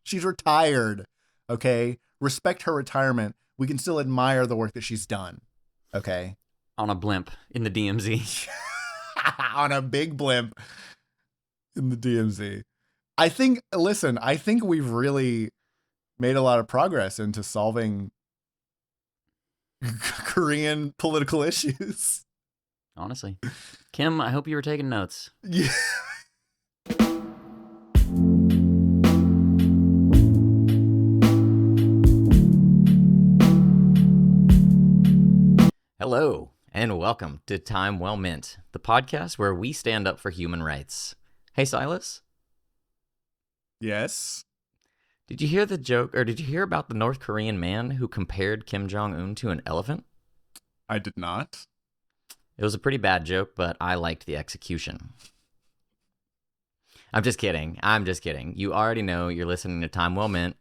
She's retired. Okay. Respect her retirement. We can still admire the work that she's done. Okay. On a blimp in the DMZ. On a big blimp in the DMZ. I think we've really made a lot of progress into solving Korean political issues. Honestly. Kim, I hope you were taking notes. Yeah. Hello, and welcome to Time Well Meant, the podcast where we stand up for human rights. Hey, Silas? Yes? Did you hear the joke, or did you hear about the North Korean man who compared Kim Jong-un to an elephant? I did not. It was a pretty bad joke, but I liked the execution. I'm just kidding. You already know you're listening to Time Well Meant.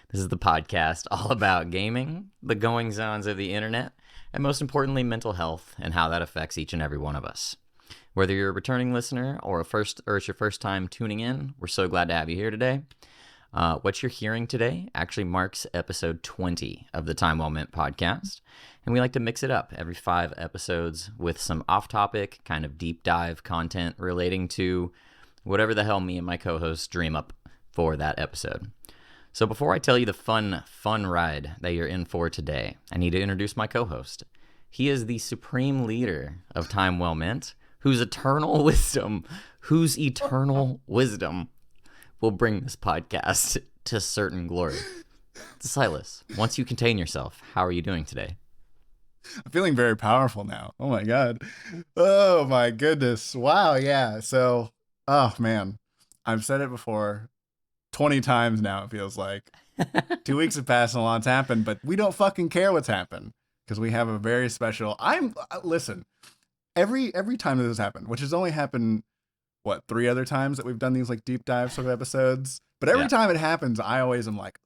This is the podcast all about gaming, the goings-ons of the internet, and most importantly, mental health and how that affects each and every one of us. Whether you're a returning listener or it's your first time tuning in, we're so glad to have you here today. What you're hearing today actually marks episode 20 of the Time Well Meant podcast, and we like to mix it up every 5 episodes with some off-topic, kind of deep dive content relating to whatever the hell me and my co-hosts dream up for that episode. So before I tell you the fun ride that you're in for today, I need to introduce my co-host. He is the supreme leader of Time Well Meant, whose eternal wisdom will bring this podcast to certain glory. Silas, once you contain yourself, how are you doing today? I'm feeling very powerful now. Oh my God. Oh my goodness. Wow. Yeah. So, oh man, I've said it before 20 times now, it feels like. 2 weeks have passed and a lot's happened, but we don't fucking care what's happened because we have a very special. Listen, every time that this has happened, which has only happened, 3 other times that we've done these like deep dive sort of episodes. But every time it happens, I always am like,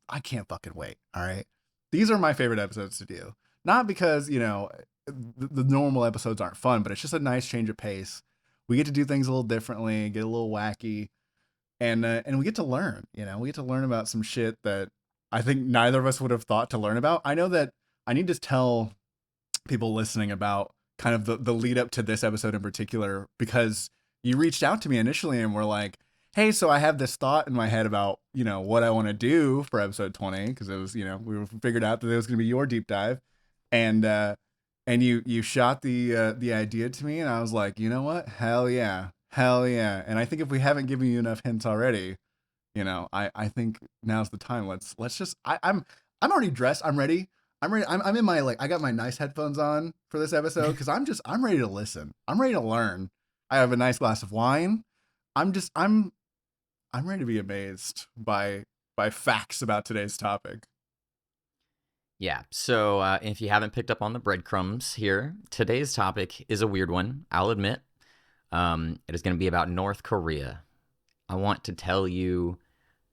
I can't fucking wait. All right. These are my favorite episodes to do. Not because, the normal episodes aren't fun, but it's just a nice change of pace. We get to do things a little differently, get a little wacky. And we get to learn, we get to learn about some shit that I think neither of us would have thought to learn about. I know that I need to tell people listening about kind of the lead up to this episode in particular, because you reached out to me initially and were like, hey, so I have this thought in my head about, what I want to do for episode 20. Because it was, we figured out that it was going to be your deep dive. And you shot the idea to me and I was like, you know what? Hell yeah. And I think if we haven't given you enough hints already, I think now's the time. Let's just, I'm already dressed. I'm ready. I'm in my, I got my nice headphones on for this episode. Cause I'm ready to listen. I'm ready to learn. I have a nice glass of wine. I'm ready to be amazed by facts about today's topic. Yeah, so if you haven't picked up on the breadcrumbs here, today's topic is a weird one, I'll admit. It is going to be about North Korea. I want to tell you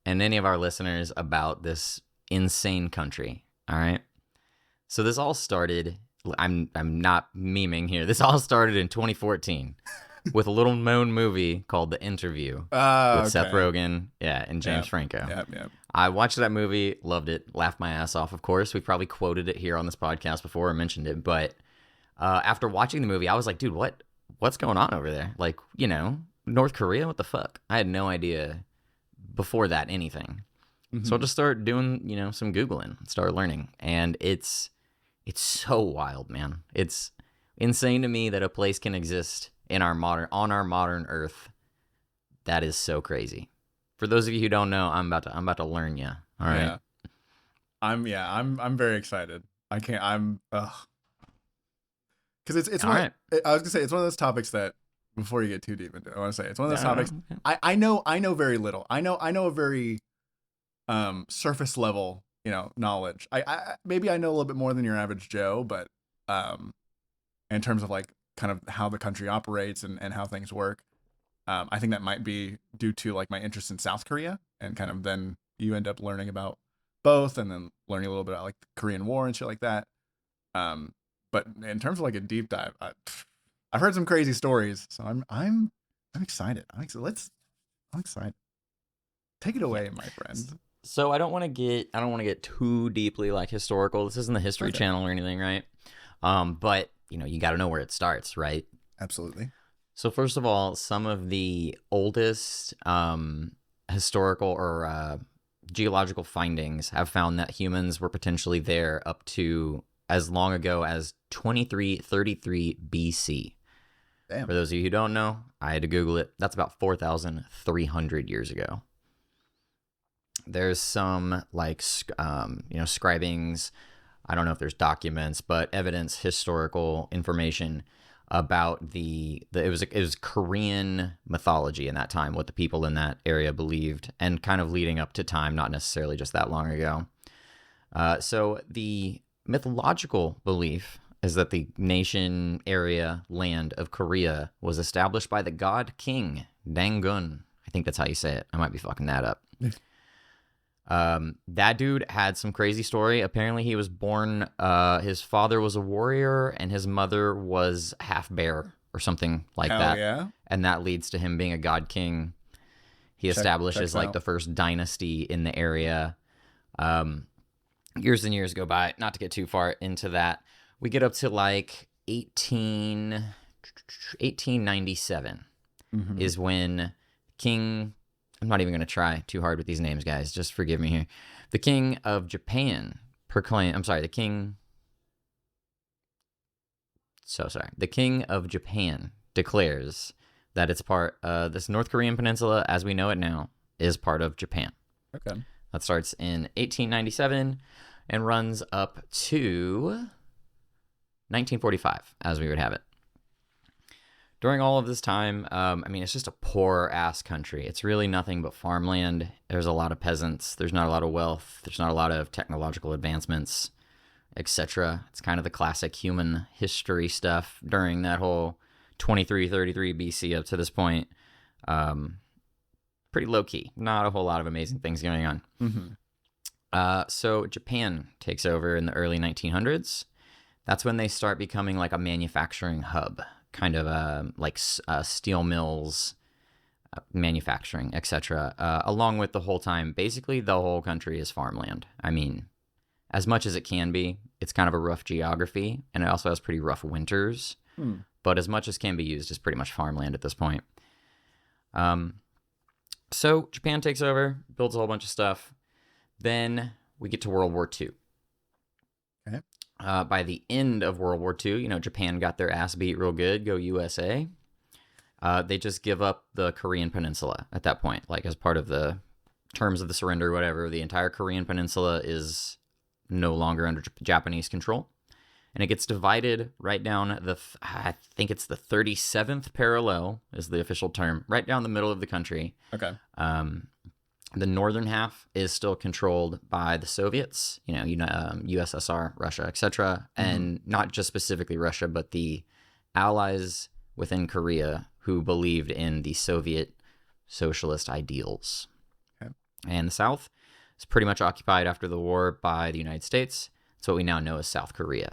and any of our listeners about this insane country, all right? So this all started, I'm not memeing here, this all started in 2014 with a little known movie called The Interview with Seth Rogen and James Franco. Yep. I watched that movie, loved it, laughed my ass off, of course. We've probably quoted it here on this podcast before or mentioned it, but after watching the movie, I was like, dude, what's going on over there? Like, North Korea? What the fuck? I had no idea before that anything. Mm-hmm. So I just started doing, some Googling, started learning. And it's so wild, man. It's insane to me that a place can exist on our modern Earth. That is so crazy. For those of you who don't know, I'm about to learn you. All right. Yeah. I'm very excited. Because it's I was gonna say it's one of those topics that before you get too deep into it, I want to say it's one of those topics. I know very little. I know a very surface level knowledge. I maybe I know a little bit more than your average Joe, but in terms of like kind of how the country operates and how things work, I think that might be due to like my interest in South Korea, and kind of then you end up learning about both, and then learning a little bit about like the Korean War and shit like that. But in terms of like a deep dive, I've heard some crazy stories, so I'm excited. I'm excited. Take it away, my friend. So I don't want to get too deeply like historical. This isn't the History Channel or anything, right? But you got to know where it starts, right? Absolutely. So first of all, some of the oldest historical or geological findings have found that humans were potentially there up to as long ago as 2333 BC. Damn. For those of you who don't know, I had to Google it. That's about 4,300 years ago. There's some like scribings. I don't know if there's documents, but evidence, historical information about it was Korean mythology in that time, what the people in that area believed, and kind of leading up to time, not necessarily just that long ago. So the mythological belief is that the nation, area, land of Korea was established by the god king Dangun. I think that's how you say it. I might be fucking that up. That dude had some crazy story. Apparently he was born, his father was a warrior and his mother was half bear or something like Hell that. yeah. And that leads to him being a god king. He establishes like the first dynasty in the area. Years and years go by, not to get too far into that. We get up to like 1897 is when King... I'm not even going to try too hard with these names, guys. Just forgive me here. The king of Japan the king of Japan declares that it's part this North Korean peninsula, as we know it now, is part of Japan. Okay. That starts in 1897 and runs up to 1945, as we would have it. During all of this time, it's just a poor-ass country. It's really nothing but farmland. There's a lot of peasants. There's not a lot of wealth. There's not a lot of technological advancements, etc. It's kind of the classic human history stuff during that whole 2333 BC up to this point. Pretty low-key. Not a whole lot of amazing things going on. So Japan takes over in the early 1900s. That's when they start becoming like a manufacturing hub. Kind of like steel mills, manufacturing, etc. Along with the whole time, basically the whole country is farmland. I mean, as much as it can be, it's kind of a rough geography, and it also has pretty rough winters. But as much as can be used is pretty much farmland at this point. So Japan takes over, builds a whole bunch of stuff. Then we get to World War II. Okay. By the end of World War II, Japan got their ass beat real good. Go USA. They just give up the Korean Peninsula at that point. Like as part of the terms of the surrender or whatever, the entire Korean Peninsula is no longer under Japanese control. And it gets divided right down I think it's the 37th parallel is the official term, right down the middle of the country. Okay. The northern half is still controlled by the Soviets, USSR, Russia, etc. And not just specifically Russia, but the allies within Korea who believed in the Soviet socialist ideals. Okay. And the south is pretty much occupied after the war by the United States. It's what we now know as South Korea.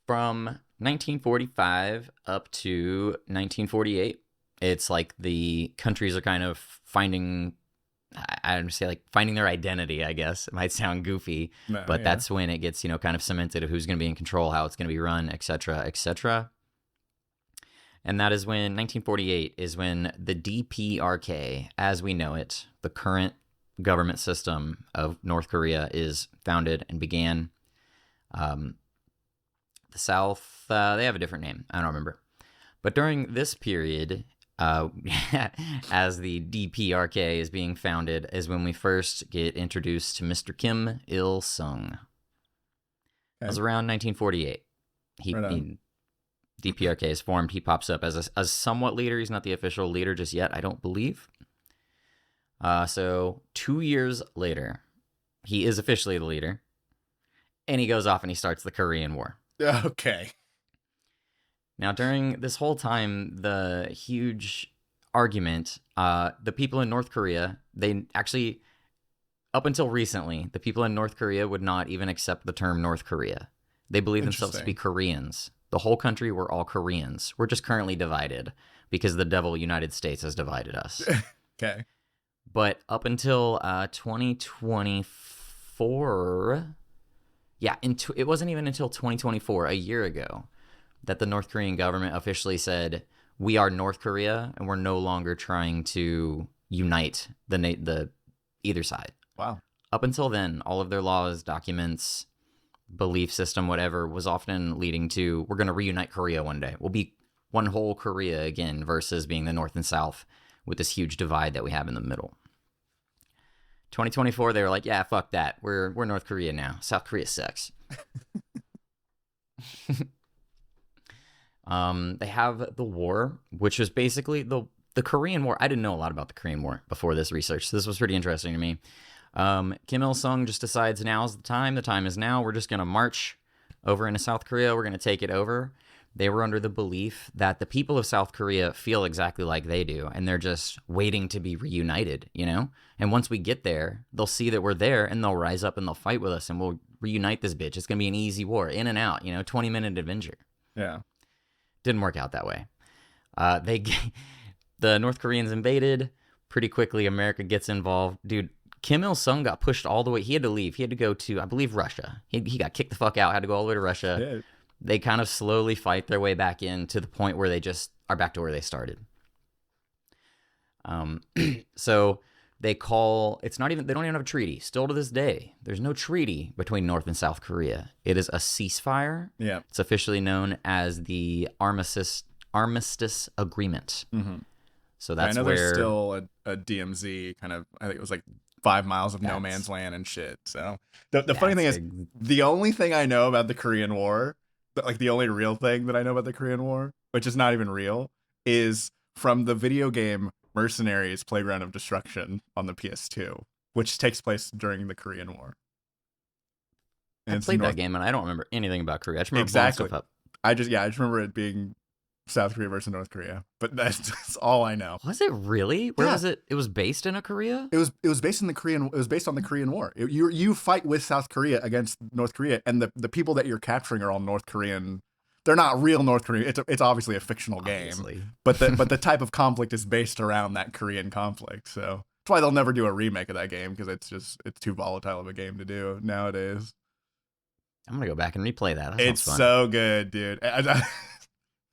From 1945 up to 1948, it's like the countries are kind of finding their identity, I guess. It might sound goofy, but that's when it gets, kind of cemented of who's going to be in control, how it's going to be run, etc., etc. And that is when 1948 is when the DPRK, as we know it, the current government system of North Korea, is founded and began. The South, they have a different name. I don't remember. But during this period, as the DPRK is being founded, is when we first get introduced to Mr. Kim Il-sung. It was around 1948. DPRK is formed. He pops up as a somewhat leader. He's not the official leader just yet, I don't believe. So 2 years later, he is officially the leader. And he goes off and he starts the Korean War. Okay. Now, during this whole time, the huge argument, the people in North Korea, they actually, up until recently, the people in North Korea would not even accept the term North Korea. They believe themselves to be Koreans. The whole country were all Koreans. We're just currently divided because the devil United States has divided us. Okay. But up until 2024, it wasn't even until 2024, a year ago, that the North Korean government officially said, we are North Korea and we're no longer trying to unite the either side. Wow. Up until then, all of their laws, documents, belief system, whatever, was often leading to, we're going to reunite Korea one day. We'll be one whole Korea again versus being the North and South with this huge divide that we have in the middle. 2024, they were like, yeah, fuck that. We're North Korea now. South Korea sucks. They have the war, which was basically the Korean War. I didn't know a lot about the Korean War before this research, so this was pretty interesting to me. Kim Il-sung just decides now's the time. The time is now. We're just going to march over into South Korea. We're going to take it over. They were under the belief that the people of South Korea feel exactly like they do, and they're just waiting to be reunited, you know? And once we get there, they'll see that we're there, and they'll rise up and they'll fight with us, and we'll reunite this bitch. It's going to be an easy war, in and out, 20-minute adventure. Yeah. Didn't work out that way. The North Koreans invaded. Pretty quickly, America gets involved. Dude, Kim Il-sung got pushed all the way. He had to leave. He had to go to, I believe, Russia. He got kicked the fuck out, had to go all the way to Russia. Yeah. They kind of slowly fight their way back in to the point where they just are back to where they started. So they don't even have a treaty. Still to this day, there's no treaty between North and South Korea. It is a ceasefire. Yeah. It's officially known as the Armistice Agreement. Mm-hmm. So that's I know where there's still a DMZ kind of, I think it was like 5 miles of no That's- man's land and shit. So the funny thing is, the only thing I know about the Korean War, like the only real thing that I know about the Korean War, which is not even real, is from the video game Mercenaries Playground of Destruction on the PS2, which takes place during the Korean War. And I it's played that game and I don't remember anything about Korea. I just remember Exactly. blowing stuff up. I just remember it being South Korea versus North Korea, but that's all I know. Was it really? Where Yeah. was it? It was based in a Korea? It was based on the Korean War. You fight with South Korea against North Korea, and the people that you're capturing are all North Korean. They're not real North Korean. It's obviously a fictional game, Obviously. but the type of conflict is based around that Korean conflict. So that's why they'll never do a remake of that game, because it's too volatile of a game to do nowadays. I'm going to go back and replay that. That It's sounds fun. so good, dude.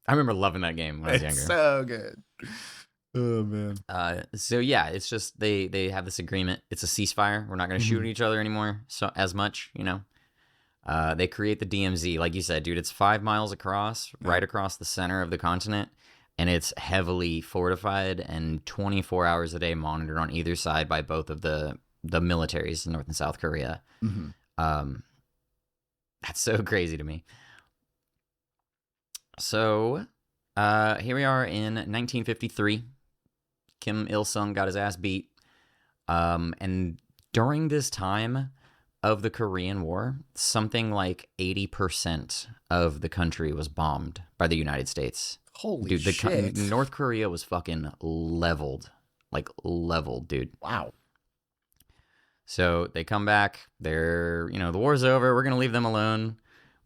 I remember loving that game when I was It's younger. so good. Oh man. So yeah, it's just they have this agreement. It's a ceasefire. We're not going to shoot at each other anymore as much, They create the DMZ, like you said, dude. It's 5 miles across, right across the center of the continent, and it's heavily fortified and 24 hours a day monitored on either side by both of the militaries, North and South Korea. Mm-hmm. That's so crazy to me. So here we are in 1953. Kim Il-sung got his ass beat. And during this time of the Korean War, something like 80% of the country was bombed by the United States. Holy shit. North Korea was fucking leveled. Like, leveled, dude. Wow. So they come back. They're, the war's over. We're going to leave them alone.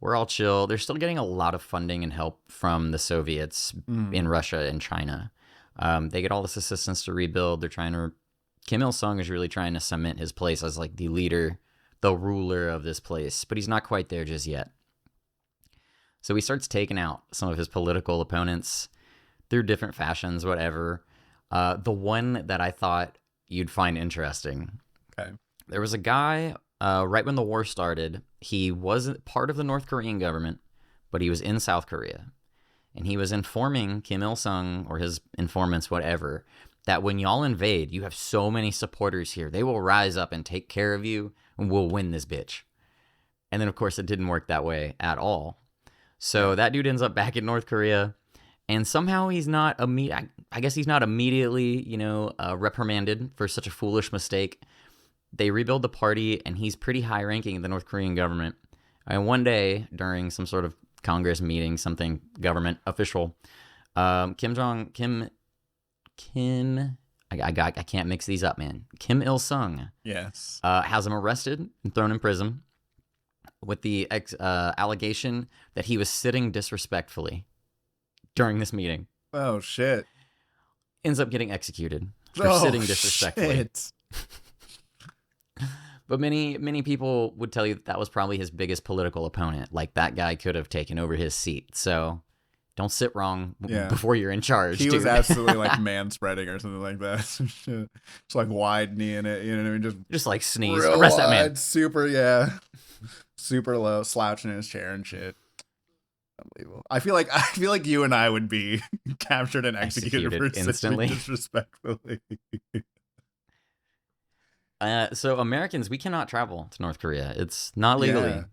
We're all chill. They're still getting a lot of funding and help from the Soviets in Russia and China. They get all this assistance to rebuild. Kim Il-sung is really trying to cement his place as like the leader, the ruler of this place, but he's not quite there just yet. So he starts taking out some of his political opponents through different fashions, whatever. The one that I thought you'd find interesting. Okay. There was a guy, right when the war started, he wasn't part of the North Korean government, but he was in South Korea. And he was informing Kim Il-sung or his informants, whatever, that when y'all invade, you have so many supporters here. They will rise up and take care of you, and we'll win this bitch. And then, of course, it didn't work that way at all. So that dude ends up back in North Korea, and somehow he's not I guess he's not immediately, reprimanded for such a foolish mistake. They rebuild the party, and he's pretty high-ranking in the North Korean government. And one day, during some sort of Congress meeting, something government official, I can't mix these up, man. Kim Il-sung, Yes. has him arrested and thrown in prison with the allegation that he was sitting disrespectfully during this meeting. Oh shit. Ends up getting executed. for sitting disrespectfully. Shit. But many people would tell you that was probably his biggest political opponent. Like, that guy could have taken over his seat. So don't sit wrong before you're in charge. He was absolutely like man-spreading or something like that. Just like widening it, you know what I mean? Just like sneeze. Arrest that man. Super low, slouching in his chair and shit. Unbelievable. I feel like you and I would be captured and executed for instantly disrespectfully. So Americans, we cannot travel to North Korea. It's not legally.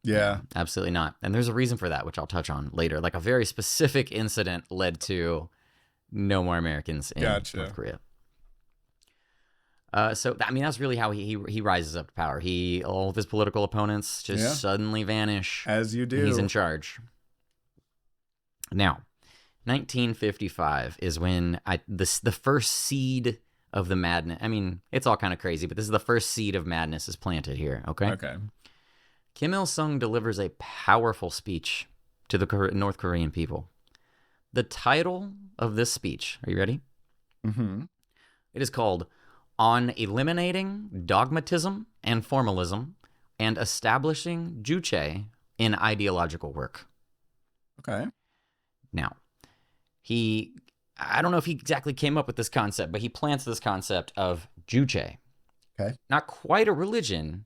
Yeah. Absolutely not. And there's a reason for that, which I'll touch on later. Like, a very specific incident led to no more Americans in North Korea. So I mean, that's really how he rises up to power. All of his political opponents just suddenly vanish. As you do. And he's in charge. Now, 1955 is when the first seed of the madness. I mean, it's all kind of crazy, but this is the first seed of madness is planted here. Okay. Kim Il-sung delivers a powerful speech to the North Korean people. The title of this speech, are you ready? Mm-hmm. It is called "On Eliminating Dogmatism and Formalism and Establishing Juche in Ideological Work." Okay. Now, I don't know if he exactly came up with this concept, but he plants this concept of Juche. Okay. Not quite a religion,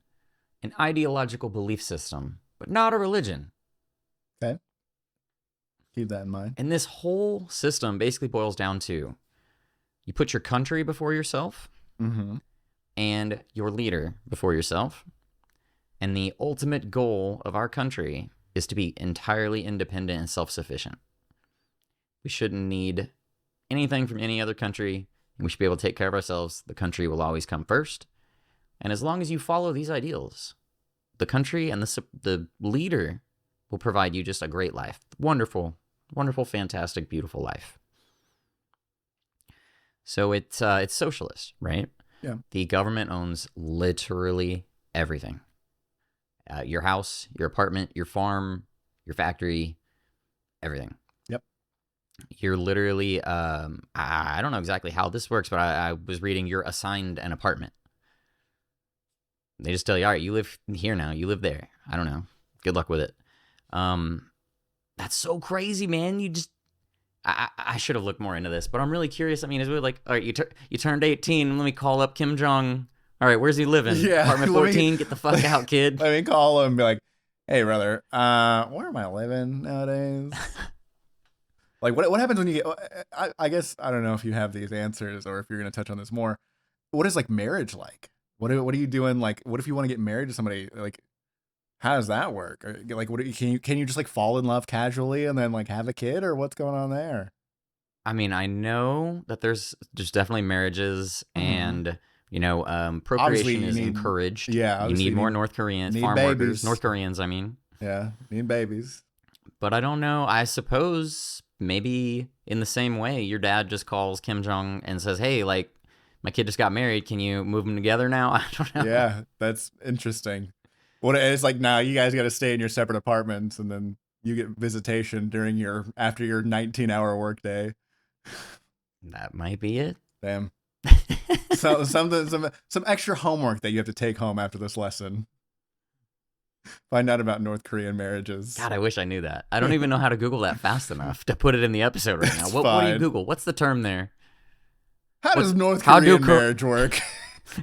an ideological belief system, but not a religion. Okay. Keep that in mind. And this whole system basically boils down to, you put your country before yourself, and your leader before yourself, and the ultimate goal of our country is to be entirely independent and self-sufficient. We shouldn't need anything from any other country, and we should be able to take care of ourselves. The country will always come first. And as long as you follow these ideals, the country and the leader will provide you just a great life. Wonderful, wonderful, fantastic, beautiful life. So it's socialist, right? Yeah. The government owns literally everything. Your house, your apartment, your farm, your factory, everything. Yep. You're literally, I don't know exactly how this works, but I was reading you're assigned an apartment. They just tell you, all right, you live here now. You live there. I don't know. Good luck with it. That's so crazy, man. I should have looked more into this, but I'm really curious. I mean, is it like, all right, you turned 18. Let me call up Kim Jong. All right, where's he living? Yeah, Apartment 14. Get the fuck out, kid. Let me call him and be like, hey, brother, where am I living nowadays? Like, what happens when you get? I guess I don't know if you have these answers or if you're gonna touch on this more. What is like marriage like? What are you doing? Like, what if you want to get married to somebody? Like, how does that work? Or, like, can you just like fall in love casually and then like have a kid, or what's going on there? I mean, I know that there's definitely marriages, and procreation is encouraged. Yeah, you need more North Koreans, farm workers, North Koreans. I mean, yeah, need babies. But I don't know. I suppose maybe in the same way, your dad just calls Kim Jong and says, "Hey, like, my kid just got married. Can you move them together now?" I don't know. Yeah, that's interesting. What it's like now, you guys got to stay in your separate apartments, and then you get visitation after your 19-hour workday. That might be it. Damn. So some extra homework that you have to take home after this lesson. Find out about North Korean marriages. God, I wish I knew that. I don't even know how to Google that fast enough to put it in the episode right now. What do you Google? What's the term there? How does North Korean marriage work?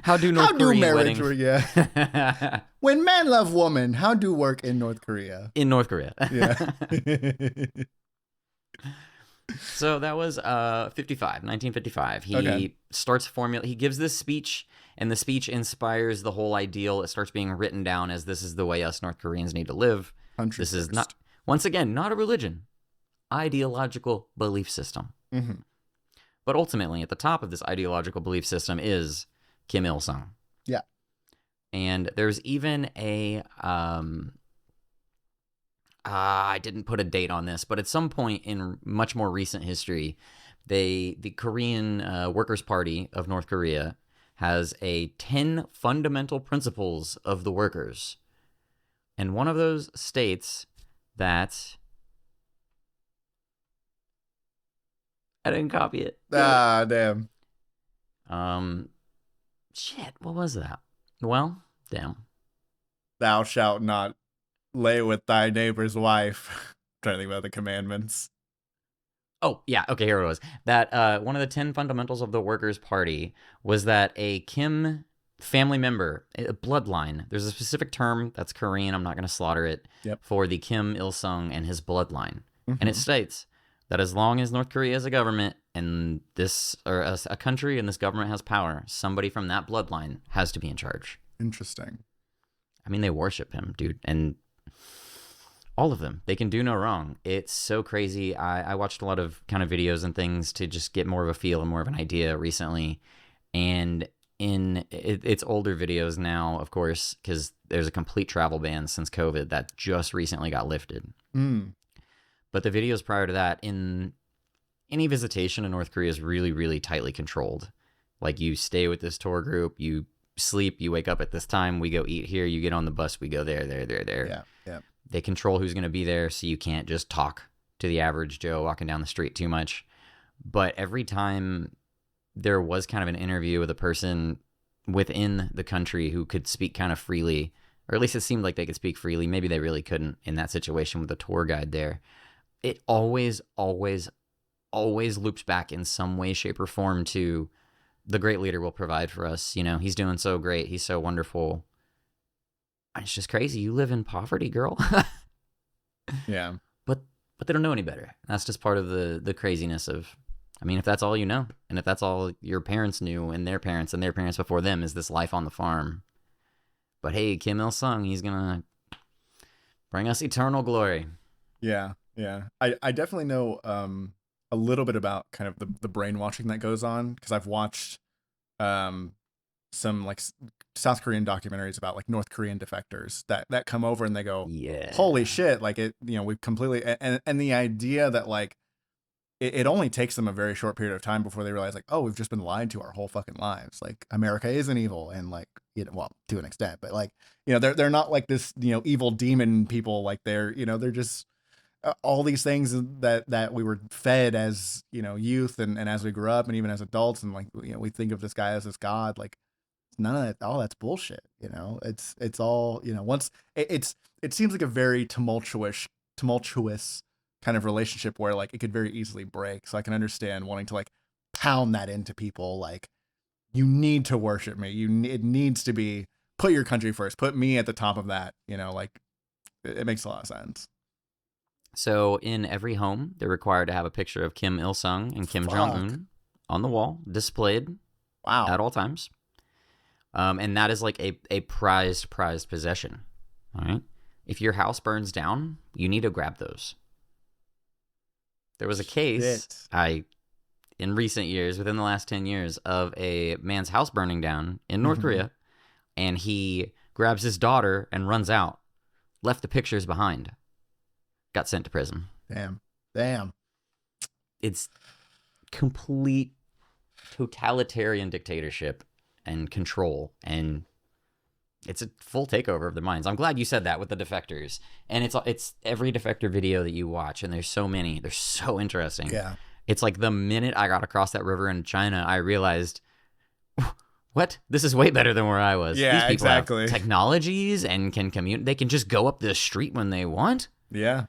How do North Korean weddings work? Yeah. When men love woman, how do work in North Korea? In North Korea. Yeah. So that was 1955. He starts he gives this speech, and the speech inspires the whole ideal. It starts being written down as this is the way us North Koreans need to live. This is not, once again, not a religion, ideological belief system. Mm-hmm. But ultimately, at the top of this ideological belief system is Kim Il-sung. Yeah. And there's even I didn't put a date on this, but at some point in much more recent history, the Korean Workers' Party of North Korea has a 10 fundamental principles of the workers. And one of those states that... I didn't copy it. Ah, damn. Um, shit, what was that? Well, damn. Thou shalt not lay with thy neighbor's wife. Trying to think about the commandments. Oh, yeah, okay, here it was. That one of the 10 fundamentals of the Workers' Party was that a Kim family member, a bloodline, there's a specific term that's Korean, I'm not going to slaughter it, Yep. for the Kim Il-sung and his bloodline. And it Mhm. states that as long as North Korea is a government and this, or a country and this government has power, somebody from that bloodline has to be in charge. Interesting. I mean, they worship him, dude. And all of them, they can do no wrong. It's so crazy. I watched a lot of kind of videos and things to just get more of a feel and more of an idea recently. And it's older videos now, of course, because there's a complete travel ban since COVID that just recently got lifted. Mm. But the videos prior to that, in any visitation in North Korea is really, really tightly controlled. Like, you stay with this tour group, you sleep, you wake up at this time, we go eat here, you get on the bus, we go there. Yeah. Yeah. They control who's going to be there, so you can't just talk to the average Joe walking down the street too much. But every time there was kind of an interview with a person within the country who could speak kind of freely, or at least it seemed like they could speak freely. Maybe they really couldn't in that situation with the tour guide there. It always loops back in some way, shape, or form to the great leader will provide for us. You know, he's doing so great. He's so wonderful. It's just crazy. You live in poverty, girl. Yeah. But they don't know any better. That's just part of the craziness of, I mean, if that's all you know, and if that's all your parents knew, and their parents before them, is this life on the farm. But hey, Kim Il-sung, he's gonna bring us eternal glory. Yeah. Yeah. I definitely know a little bit about kind of the brainwashing that goes on, because I've watched some like South Korean documentaries about like North Korean defectors that come over and they go, Yeah. holy shit, like it, you know, we've completely, and the idea that like it only takes them a very short period of time before they realize like, oh, we've just been lied to our whole fucking lives. Like, America isn't evil, and like, you know, well, to an extent, but like, you know, they're not like this, you know, evil demon people. Like, they're, you know, they're just all these things that we were fed as, you know, youth, and as we grew up, and even as adults, and like, you know, we think of this guy as this god. Like, none of that, all that's bullshit. You know, it's all, you know, once it seems like a very tumultuous kind of relationship where like it could very easily break. So I can understand wanting to like pound that into people. Like, you need to worship me. It needs to be, put your country first, put me at the top of that. You know, like, it makes a lot of sense. So in every home, they're required to have a picture of Kim Il-sung and Kim Jong-un on the wall, displayed Wow. at all times. And that is like a prized possession. All right. If your house burns down, you need to grab those. There was a case in recent years, within the last 10 years, of a man's house burning down in North Korea, and he grabs his daughter and runs out, left the pictures behind, got sent to prison. Damn. It's complete totalitarian dictatorship and control, and it's a full takeover of their minds. I'm glad you said that with the defectors, and it's every defector video that you watch, and there's so many. They're so interesting. Yeah. It's like the minute I got across that river in China, I realized, what? This is way better than where I was. Yeah, These people exactly. have technologies and can commute. They can just go up the street when they want. Yeah.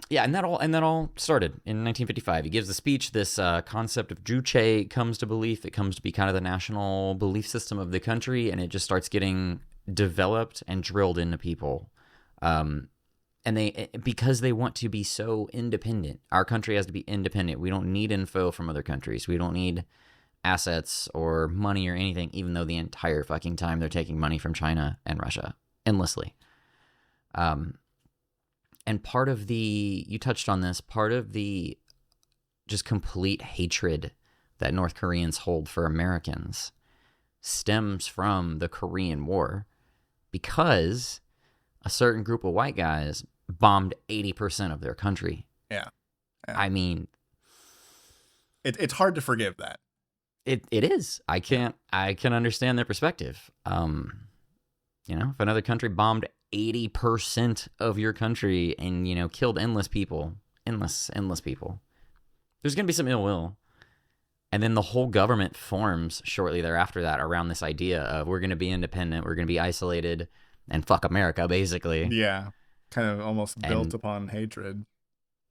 Yeah, and that all started in 1955. He gives the speech. This concept of Juche comes to belief. It comes to be kind of the national belief system of the country, and it just starts getting developed and drilled into people. And because they want to be so independent. Our country has to be independent. We don't need info from other countries. We don't need assets or money or anything, even though the entire fucking time they're taking money from China and Russia endlessly. And part of you touched on this, part of the just complete hatred that North Koreans hold for Americans stems from the Korean War, because a certain group of white guys bombed 80% of their country. Yeah. I mean, it's hard to forgive that. It is. I can understand their perspective. You know, if another country bombed 80% of your country and, you know, killed endless people, there's going to be some ill will. And then the whole government forms shortly thereafter that around this idea of we're going to be independent, we're going to be isolated, and fuck America, basically. Yeah. Kind of almost built And upon hatred.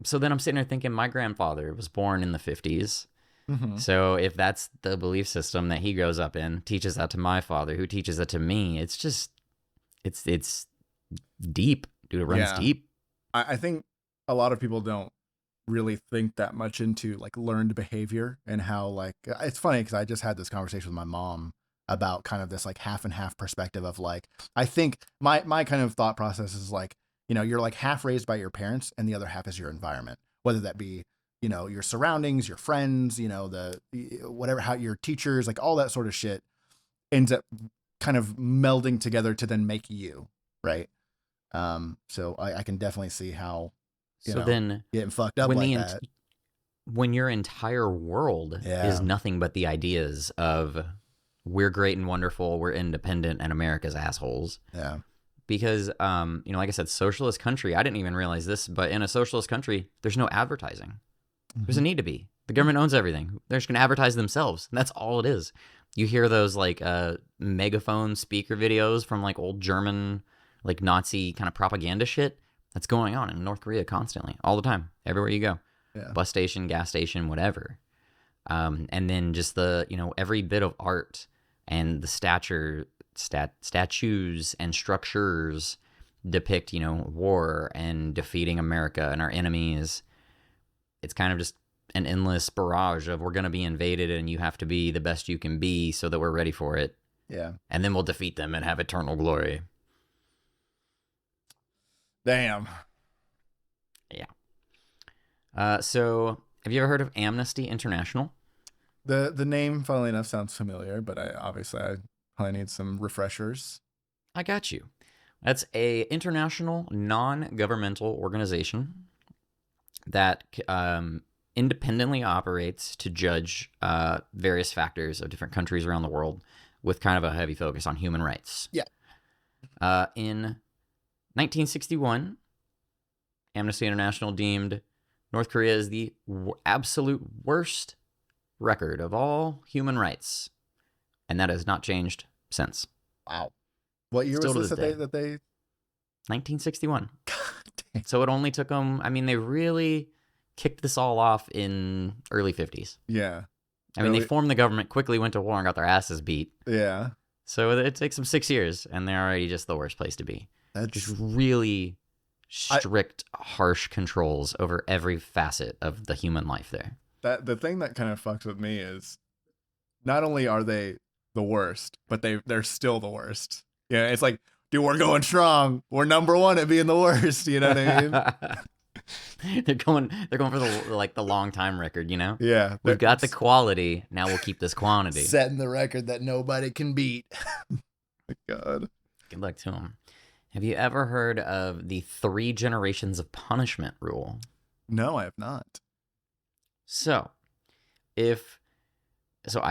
so then I'm sitting there thinking my grandfather was born in the 50s. Mm-hmm. So if that's the belief system that he grows up in, teaches that to my father, who teaches it to me, it's just, it's deep, dude. It runs Yeah. deep. I think a lot of people don't really think that much into like learned behavior and how like it's funny because I just had this conversation with my mom about kind of this like half and half perspective of like I think my kind of thought process is like, you know, you're like half raised by your parents and the other half is your environment, whether that be, you know, your surroundings, your friends, you know, the whatever, how your teachers, like all that sort of shit ends up kind of melding together to then make you, right? So I can definitely see how, you So know, then getting fucked up when like the that. when your entire world Yeah. is nothing but the ideas of we're great and wonderful, we're independent, and America's assholes. Yeah. Because, you know, like I said, socialist country, I didn't even realize this, but in a socialist country, there's no advertising. There's a need to be. The government owns everything. They're just going to advertise themselves. And that's all it is. You hear those like megaphone speaker videos from like old German, like Nazi kind of propaganda shit that's going on in North Korea constantly, all the time, everywhere you go. Yeah. Bus station, gas station, whatever. And then just the, you know, every bit of art and the statues and structures depict, you know, war and defeating America and our enemies. It's kind of just an endless barrage of we're going to be invaded and you have to be the best you can be so that we're ready for it. Yeah. And then we'll defeat them and have eternal glory. Damn. Yeah. So have you ever heard of Amnesty International? The name, funnily enough, sounds familiar, but I probably need some refreshers. I got you. That's a international non-governmental organization that independently operates to judge various factors of different countries around the world with kind of a heavy focus on human rights. Yeah. In 1961, Amnesty International deemed North Korea as the absolute worst record of all human rights, and that has not changed since. Wow. What year Still was to this this that they 1961. God damn. So it only took them, I mean, they really kicked this all off in early 50s. Yeah. I mean, they Early- formed the government, quickly went to war and got their asses beat. Yeah. So it takes them 6 years, and they're already just the worst place to be. That's Just really strict, harsh controls over every facet of the human life there. that the thing that kind of fucks with me is not only are they the worst, but they're still the worst. Yeah, it's like, dude, we're going strong. We're number one at being the worst. You know what I mean? they're going for the long time record, you know? Yeah. We've got the quality, now we'll keep this quantity. setting the record that nobody can beat. My God. Good luck to them. Have you ever heard of the 3 generations of punishment rule? No, I have not. So, I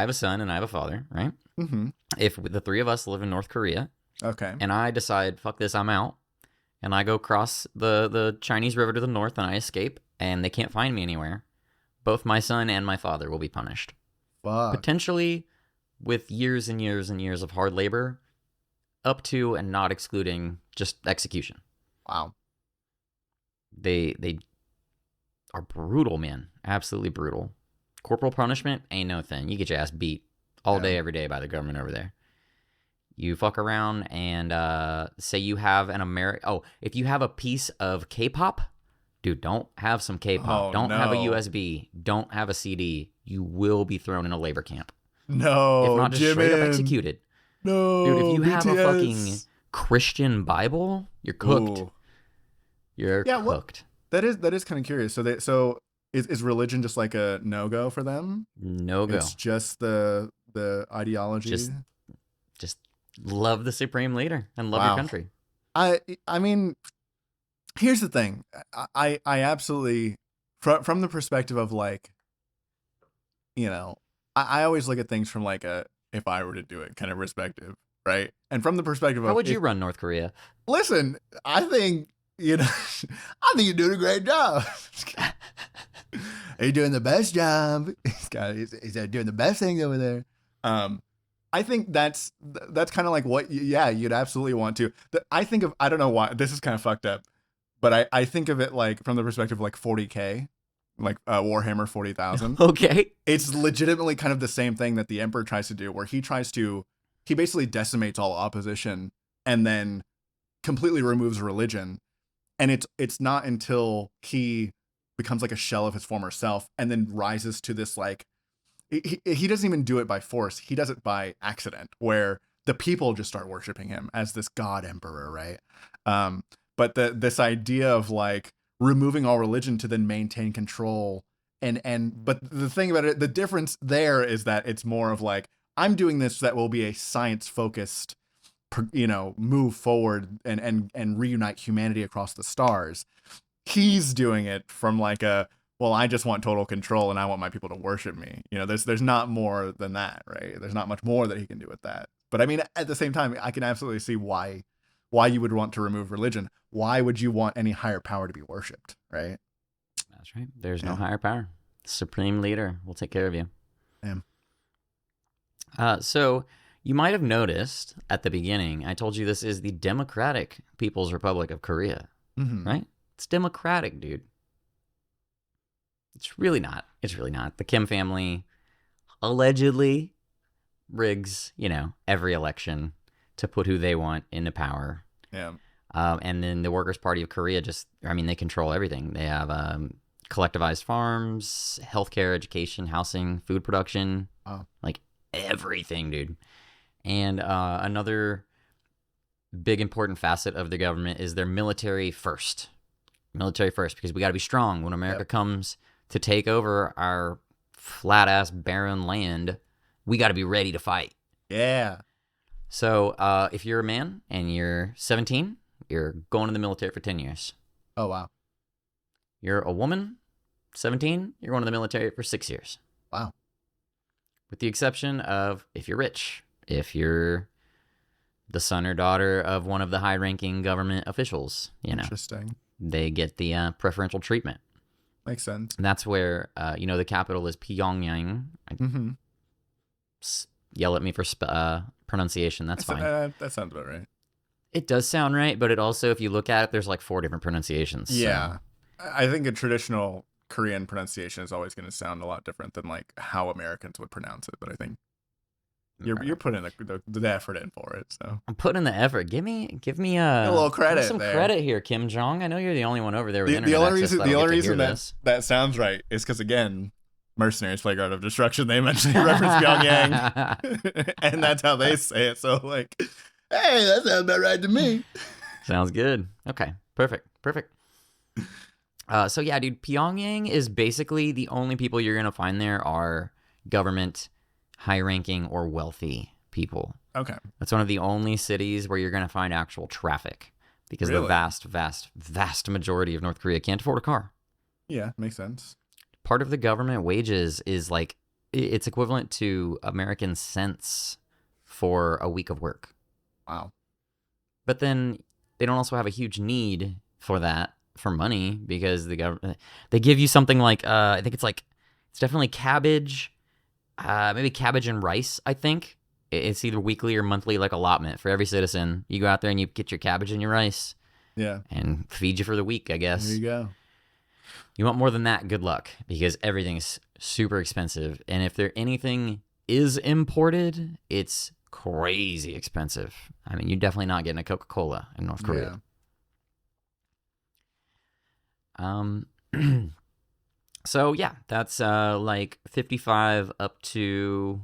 have a son and I have a father, right? Mm-hmm. If the 3 of us live in North Korea Okay. and I decide, fuck this, I'm out, and I go cross the Chinese river to the north and I escape and they can't find me anywhere, both my son and my father will be punished. Fuck. Potentially with years and years and years of hard labor, up to and not excluding just execution. Wow. They are brutal, man. Absolutely brutal. Corporal punishment ain't no thing. You get your ass beat all day, every day by the government over there. You fuck around and say you have an if you have a piece of K-pop, dude, don't have some K-pop. Oh, Don't have a no. USB. Don't have a CD. You will be thrown in a labor camp. No. If not just straight up Jimin. executed. No. Dude, if you have a BTS. fucking Christian Bible, you're cooked. Ooh. You're Yeah, cooked. That is kind of curious. So is religion just like a no-go for them? No go. It's just the ideology. Just love the supreme leader and love Wow. your country. I mean, here's the thing. I absolutely from the perspective of like, you know, I always look at things from like a if I were to do it kind of perspective, right? And from the perspective of How would you run North Korea? listen, I think, you know, I think you're doing a great job. Are you doing the best job? He's doing the best thing over there. I think that's kind of like what, yeah, you'd absolutely want to. I think of, I don't know why, this is kind of fucked up, but I think of it like from the perspective of like 40K, like Warhammer 40,000. Okay. It's legitimately kind of the same thing that the Emperor tries to do, where he basically decimates all opposition and then completely removes religion. And it's not until he becomes like a shell of his former self and then rises to this like, he doesn't even do it by force. He does it by accident, where the people just start worshiping him as this god emperor, right? But this idea of like removing all religion to then maintain control, but the thing about it, the difference there is that it's more of like, I'm doing this that will be a science focused, move forward and reunite humanity across the stars. He's doing it from like well, I just want total control and I want my people to worship me. There's not more than that, right? There's not much more that he can do with that. But I mean, at the same time, I can absolutely see why you would want to remove religion. Why would you want any higher power to be worshipped, right? That's right. There's no higher power. Supreme leader will take care of you. Yeah. So you might have noticed at the beginning, I told you this is the Democratic People's Republic of Korea, right? It's democratic, dude. It's really not. It's really not. The Kim family allegedly rigs, every election to put who they want into power. Yeah. And then the Workers' Party of Korea they control everything. They have collectivized farms, healthcare, education, housing, food production, like everything, dude. And another big important facet of the government is their military first. Military first, because we got to be strong when America comes to take over our flat-ass barren land. We got to be ready to fight. Yeah. So if you're a man and you're 17, you're going to the military for 10 years. Oh, wow. You're a woman, 17, you're going to the military for 6 years. Wow. With the exception of if you're rich, if you're the son or daughter of one of the high-ranking government officials, Interesting. They get the preferential treatment. Makes sense. And that's where, the capital is Pyongyang. Yell at me for pronunciation. That's fine. That sounds about right. It does sound right, but it also, if you look at it, there's like 4 different pronunciations. Yeah. So. I think a traditional Korean pronunciation is always going to sound a lot different than like how Americans would pronounce it. But I think you're putting the effort in for it. So I'm putting in the effort. Give me a little credit. Some there. credit here, Kim Jong. I know you're the only one over there with internet the only access reason that sounds right is because, again, Mercenaries Playground of Destruction, they mentioned reference Pyongyang, and that's how they say it. So like, hey, that sounds about right to me. Sounds good. Okay, perfect. So yeah, dude, Pyongyang is basically the only people you're gonna find there are government, high-ranking, or wealthy people. Okay. That's one of the only cities where you're gonna find actual traffic, because the vast majority of North Korea can't afford a car. Yeah, makes sense. Part of the government wages is like, it's equivalent to American cents for a week of work. Wow. But then they don't also have a huge need for that, for money, because the government, they give you something like, I think it's definitely cabbage, maybe cabbage and rice, I think. It's either weekly or monthly, like allotment for every citizen. You go out there and you get your cabbage and your rice. Yeah. And feed you for the week, I guess. There you go. You want more than that, good luck, because everything's super expensive. And if anything is imported, it's crazy expensive. I mean, you're definitely not getting a Coca-Cola in North Korea. Yeah. So yeah, that's like 55 up to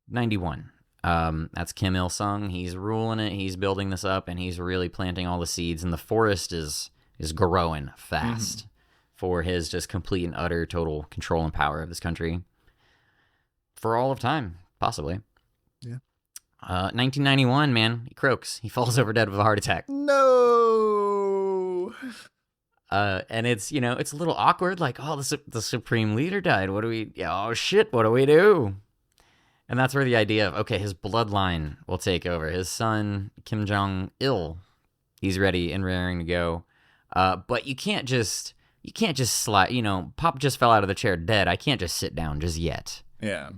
91. That's Kim Il-sung. He's ruling it. He's building this up, and he's really planting all the seeds. And the forest is growing fast for his just complete and utter total control and power of this country for all of time, possibly. Yeah. 1991, man, he croaks. He falls over dead with a heart attack. No. And it's, it's a little awkward. Like, oh, the supreme leader died. Oh shit, what do we do? And that's where the idea of, okay, his bloodline will take over. His son, Kim Jong-il, he's ready and raring to go. But you can't just you can't just slide, Pop just fell out of the chair dead. I can't just sit down just yet. Yeah.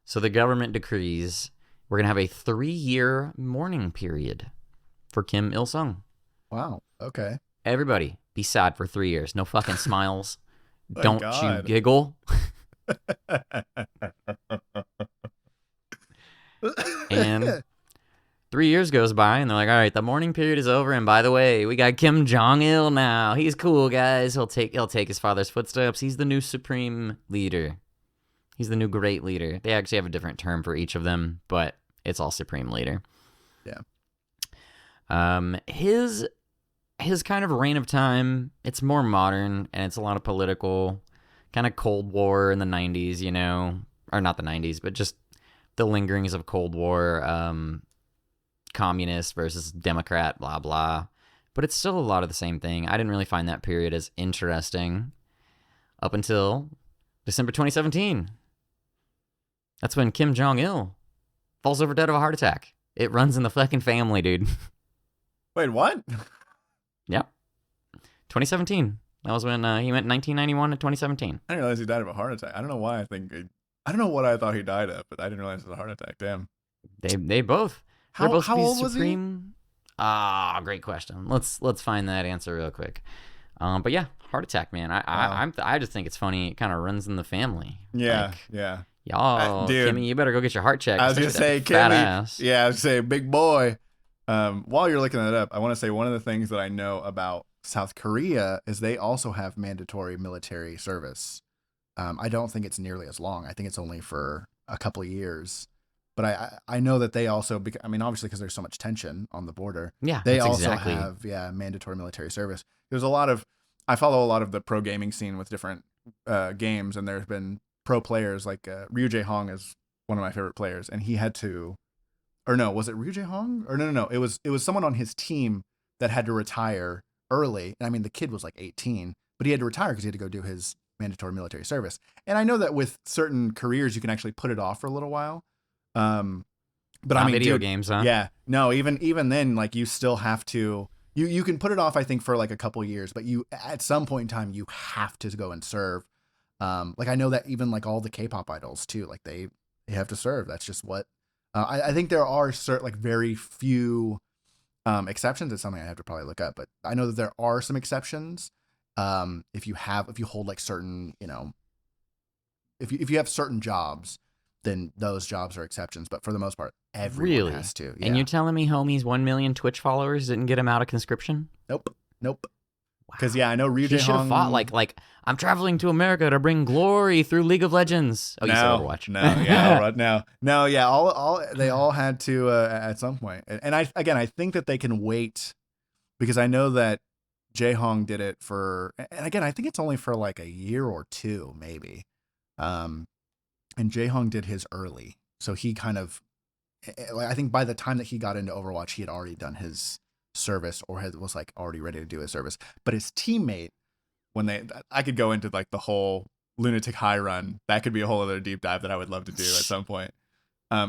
So the government decrees we're going to have a 3-year mourning period for Kim Il-sung. Wow. Okay. Everybody be sad for 3 years. No fucking smiles. My Don't you God. giggle. And 3 years goes by, and they're like, all right, the mourning period is over, and by the way, we got Kim Jong-il now. He's cool, guys. He'll take his father's footsteps. He's the new supreme leader. He's the new great leader. They actually have a different term for each of them, but it's all supreme leader. Yeah. His kind of reign of time, it's more modern, and it's a lot of political, kind of Cold War in the 90s, or not the 90s, but just the lingerings of Cold War, communist versus Democrat, blah, blah. But it's still a lot of the same thing. I didn't really find that period as interesting up until December 2017. That's when Kim Jong-il falls over dead of a heart attack. It runs in the fucking family, dude. Wait, what? Yep. 2017. That was when he went 1991 to 2017. I didn't realize he died of a heart attack. I don't know why I don't know what I thought he died of, but I didn't realize it was a heart attack. Damn. They both. They're both how old was he? Great question. Let's find that answer real quick. But yeah, heart attack, man. I just think it's funny. It kind of runs in the family. Yeah, like, yeah. Y'all, dude, Kimmy, you better go get your heart checked. I was gonna say, fat Kimmy. Ass. Yeah, I was gonna say, big boy. While you're looking that up, I want to say one of the things that I know about South Korea is they also have mandatory military service. I don't think it's nearly as long. I think it's only for a couple of years. But I know that they also, obviously because there's so much tension on the border. Yeah, they also have mandatory military service. There's I follow a lot of the pro gaming scene with different games, and there's been pro players like Ryu Jae-hong is one of my favorite players, and he had to, or no, was it Ryu Jae-hong? Or no, it was someone on his team that had to retire early. And the kid was like 18, but he had to retire because he had to go do his mandatory military service. And I know that with certain careers, you can actually put it off for a little while. But not video games, huh? Yeah, no, even then, like you still have to. You can put it off, I think, for like a couple of years, but you at some point in time you have to go and serve. Like I know that even like all the K-pop idols too, like they have to serve. That's just what I think there are very few exceptions. It's something I have to probably look up, but I know that there are some exceptions. If you hold like certain, if you have certain jobs, then those jobs are exceptions. But for the most part, everyone has to. Yeah. And you're telling me homie's 1 million Twitch followers didn't get him out of conscription? Nope. Wow. Because I know Ryu He should have fought like I'm traveling to America to bring glory through League of Legends. Oh, you said Overwatch. No, yeah, no, yeah. All they all had to at some point. And I think that they can wait because I know that Jae-hong did it for, and again, I think it's only for like a year or two, maybe. And Jae-hong did his early, so he kind of, I think by the time that he got into Overwatch, he had already done his service or was like already ready to do his service. But his teammate, I could go into like the whole lunatic high run. That could be a whole other deep dive that I would love to do at some point.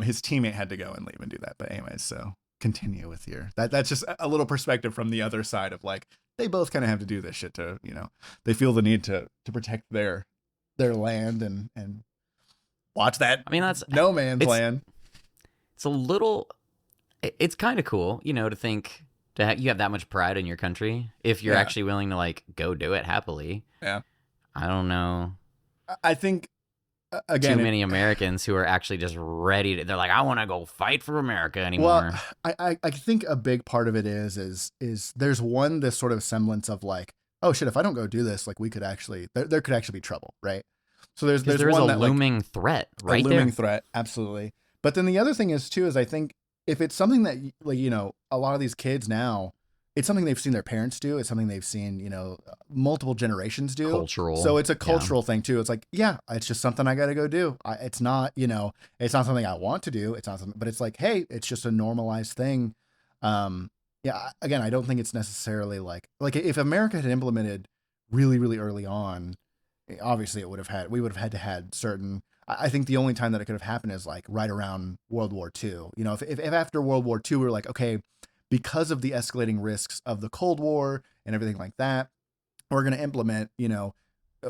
His teammate had to go and leave and do that. But anyways, so continue with that's just a little perspective from the other side of like, they both kind of have to do this shit to, they feel the need to protect their land and watch that. That's no man's land. It's a little, it's kind of cool, to think that you have that much pride in your country if you're actually willing to like go do it happily. Yeah. I don't know. I think again, too many Americans who are actually just ready to, they're like, I want to go fight for America anymore. Well, I think a big part of it is there's this sort of semblance of like, oh shit, if I don't go do this, like we could actually, there could actually be trouble. Right. So there's one a looming threat right there. A looming threat. Absolutely. But then the other thing is I think if it's something that like, a lot of these kids now, it's something they've seen their parents do. It's something they've seen, multiple generations do. Cultural. So it's a cultural thing too. It's like, it's just something I got to go do. It's not, it's not something I want to do. It's not something, but it's like, hey, it's just a normalized thing. Again, I don't think it's necessarily like if America had implemented really, really early on, obviously we would have had to had certain, I think the only time that it could have happened is like right around World War II. If after World War II, we were like, okay, because of the escalating risks of the Cold War and everything like that, we're going to implement,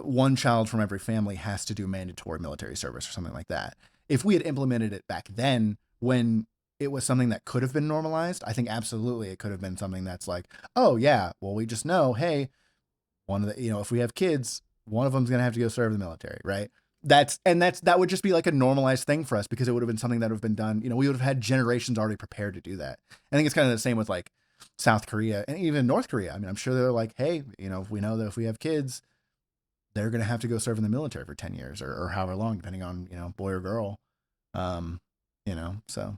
one child from every family has to do mandatory military service or something like that. If we had implemented it back then when it was something that could have been normalized, I think absolutely it could have been something that's like, oh yeah, well, we just know, hey, one of the, if we have kids, one of them's going to have to go serve the military, right? That would just be like a normalized thing for us because it would have been something that would have been done. We would have had generations already prepared to do that. I think it's kind of the same with like South Korea and even North Korea. I mean, I'm sure they're like, hey, if we know that if we have kids, they're going to have to go serve in the military for 10 years or however long, depending on, boy or girl. So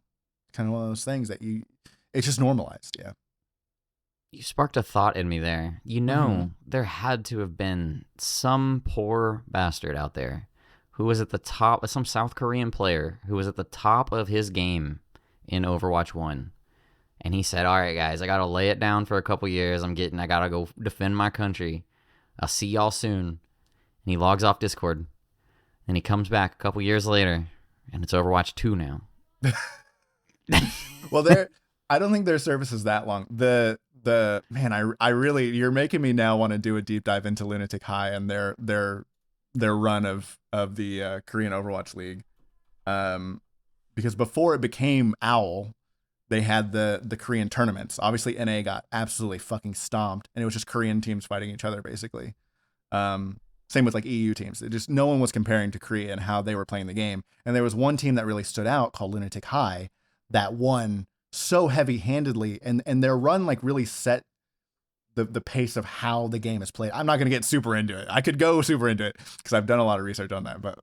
kind of one of those things that it's just normalized. Yeah. You sparked a thought in me there. There had to have been some poor bastard out there who was at the top, some South Korean player who was at the top of his game in Overwatch 1. And he said, all right, guys, I got to lay it down for a couple years. I got to go defend my country. I'll see y'all soon. And he logs off Discord. And he comes back a couple years later, and it's Overwatch 2 now. Well, I don't think their service is that long. Man, I really, you're making me now want to do a deep dive into Lunatic High and their run of the Korean Overwatch League. Because before it became OWL, they had the Korean tournaments. Obviously, NA got absolutely fucking stomped, and it was just Korean teams fighting each other, basically. Same with like EU teams. No one was comparing to Korea and how they were playing the game. And there was one team that really stood out called Lunatic High that won so heavy-handedly, and their run like really set the pace of how the game is played. I'm not going to get super into it. I could go super into it because I've done a lot of research on that, but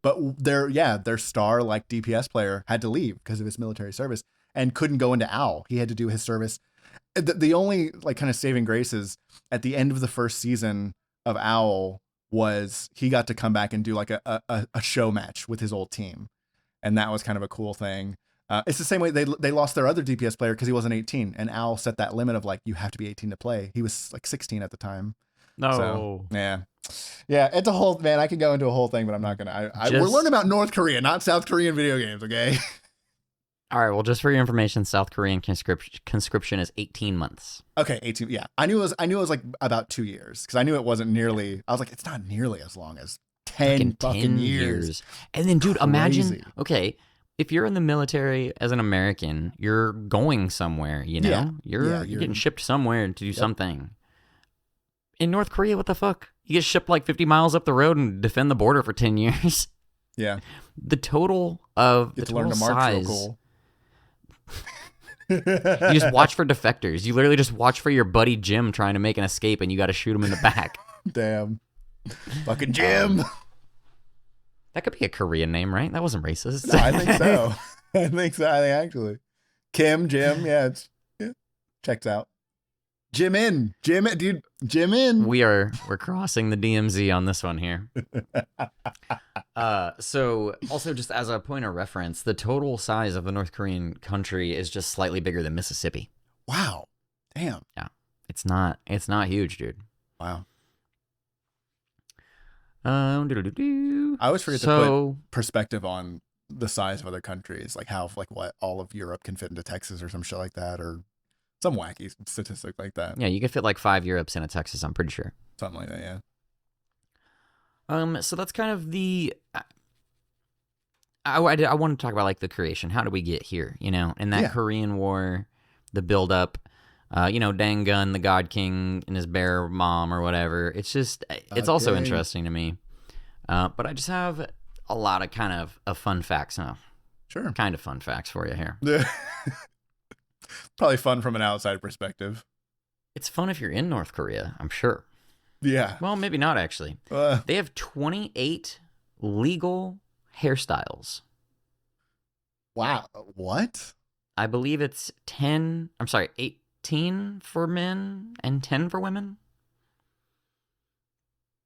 but their star like DPS player had to leave because of his military service and couldn't go into OWL. He had to do his service. The only like kind of saving grace is at the end of the first season of OWL was he got to come back and do like a show match with his old team. And that was kind of a cool thing. It's the same way they lost their other DPS player because he wasn't 18, and OWL set that limit of like you have to be 18 to play. He was like 16 at the time. No. So, yeah. It's a whole man. I could go into a whole thing, but I'm not gonna. We're learning about North Korea, not South Korean video games. Okay. All right. Well, just for your information, South Korean conscription is 18 months. Okay, 18. Yeah, I knew it was like about 2 years because I knew it wasn't nearly. I was like, it's not nearly as long as 10 fucking years. And then, dude, imagine. Okay. If you're in the military as an American, you're going somewhere, You're getting shipped somewhere to do something. In North Korea, what the fuck? You get shipped like 50 miles up the road and defend the border for 10 years. Yeah. The total of the total size. Cool. You just watch for defectors. You literally just watch for your buddy Jim trying to make an escape, and you got to shoot him in the back. Damn. Fucking Jim. That could be a Korean name, right? That wasn't racist. No, I think so. I think actually. Kim, Jim, yeah, checks out. Jim in, dude, Jim in. We're crossing the DMZ on this one here. So also just as a point of reference, the total size of the North Korean country is just slightly bigger than Mississippi. Wow. Damn. Yeah. It's not huge, dude. Wow. I always forget to put perspective on the size of other countries, like how like what all of Europe can fit into Texas or some shit like that, or some wacky statistic like that. Yeah, you could fit like 5 Europes into Texas, I'm pretty sure. Something like that, yeah. So that's kind of the. I want to talk about like the creation. How did we get here? In that Korean War, the build up. Dangun, the God King, and his bear mom or whatever. It's just, it's also interesting to me. But I just have a lot of kind of fun facts now. Sure. Kind of fun facts for you here. Probably fun from an outside perspective. It's fun if you're in North Korea, I'm sure. Yeah. Well, maybe not actually. They have 28 legal hairstyles. Wow. What? I believe it's 18 for men and 10 for women.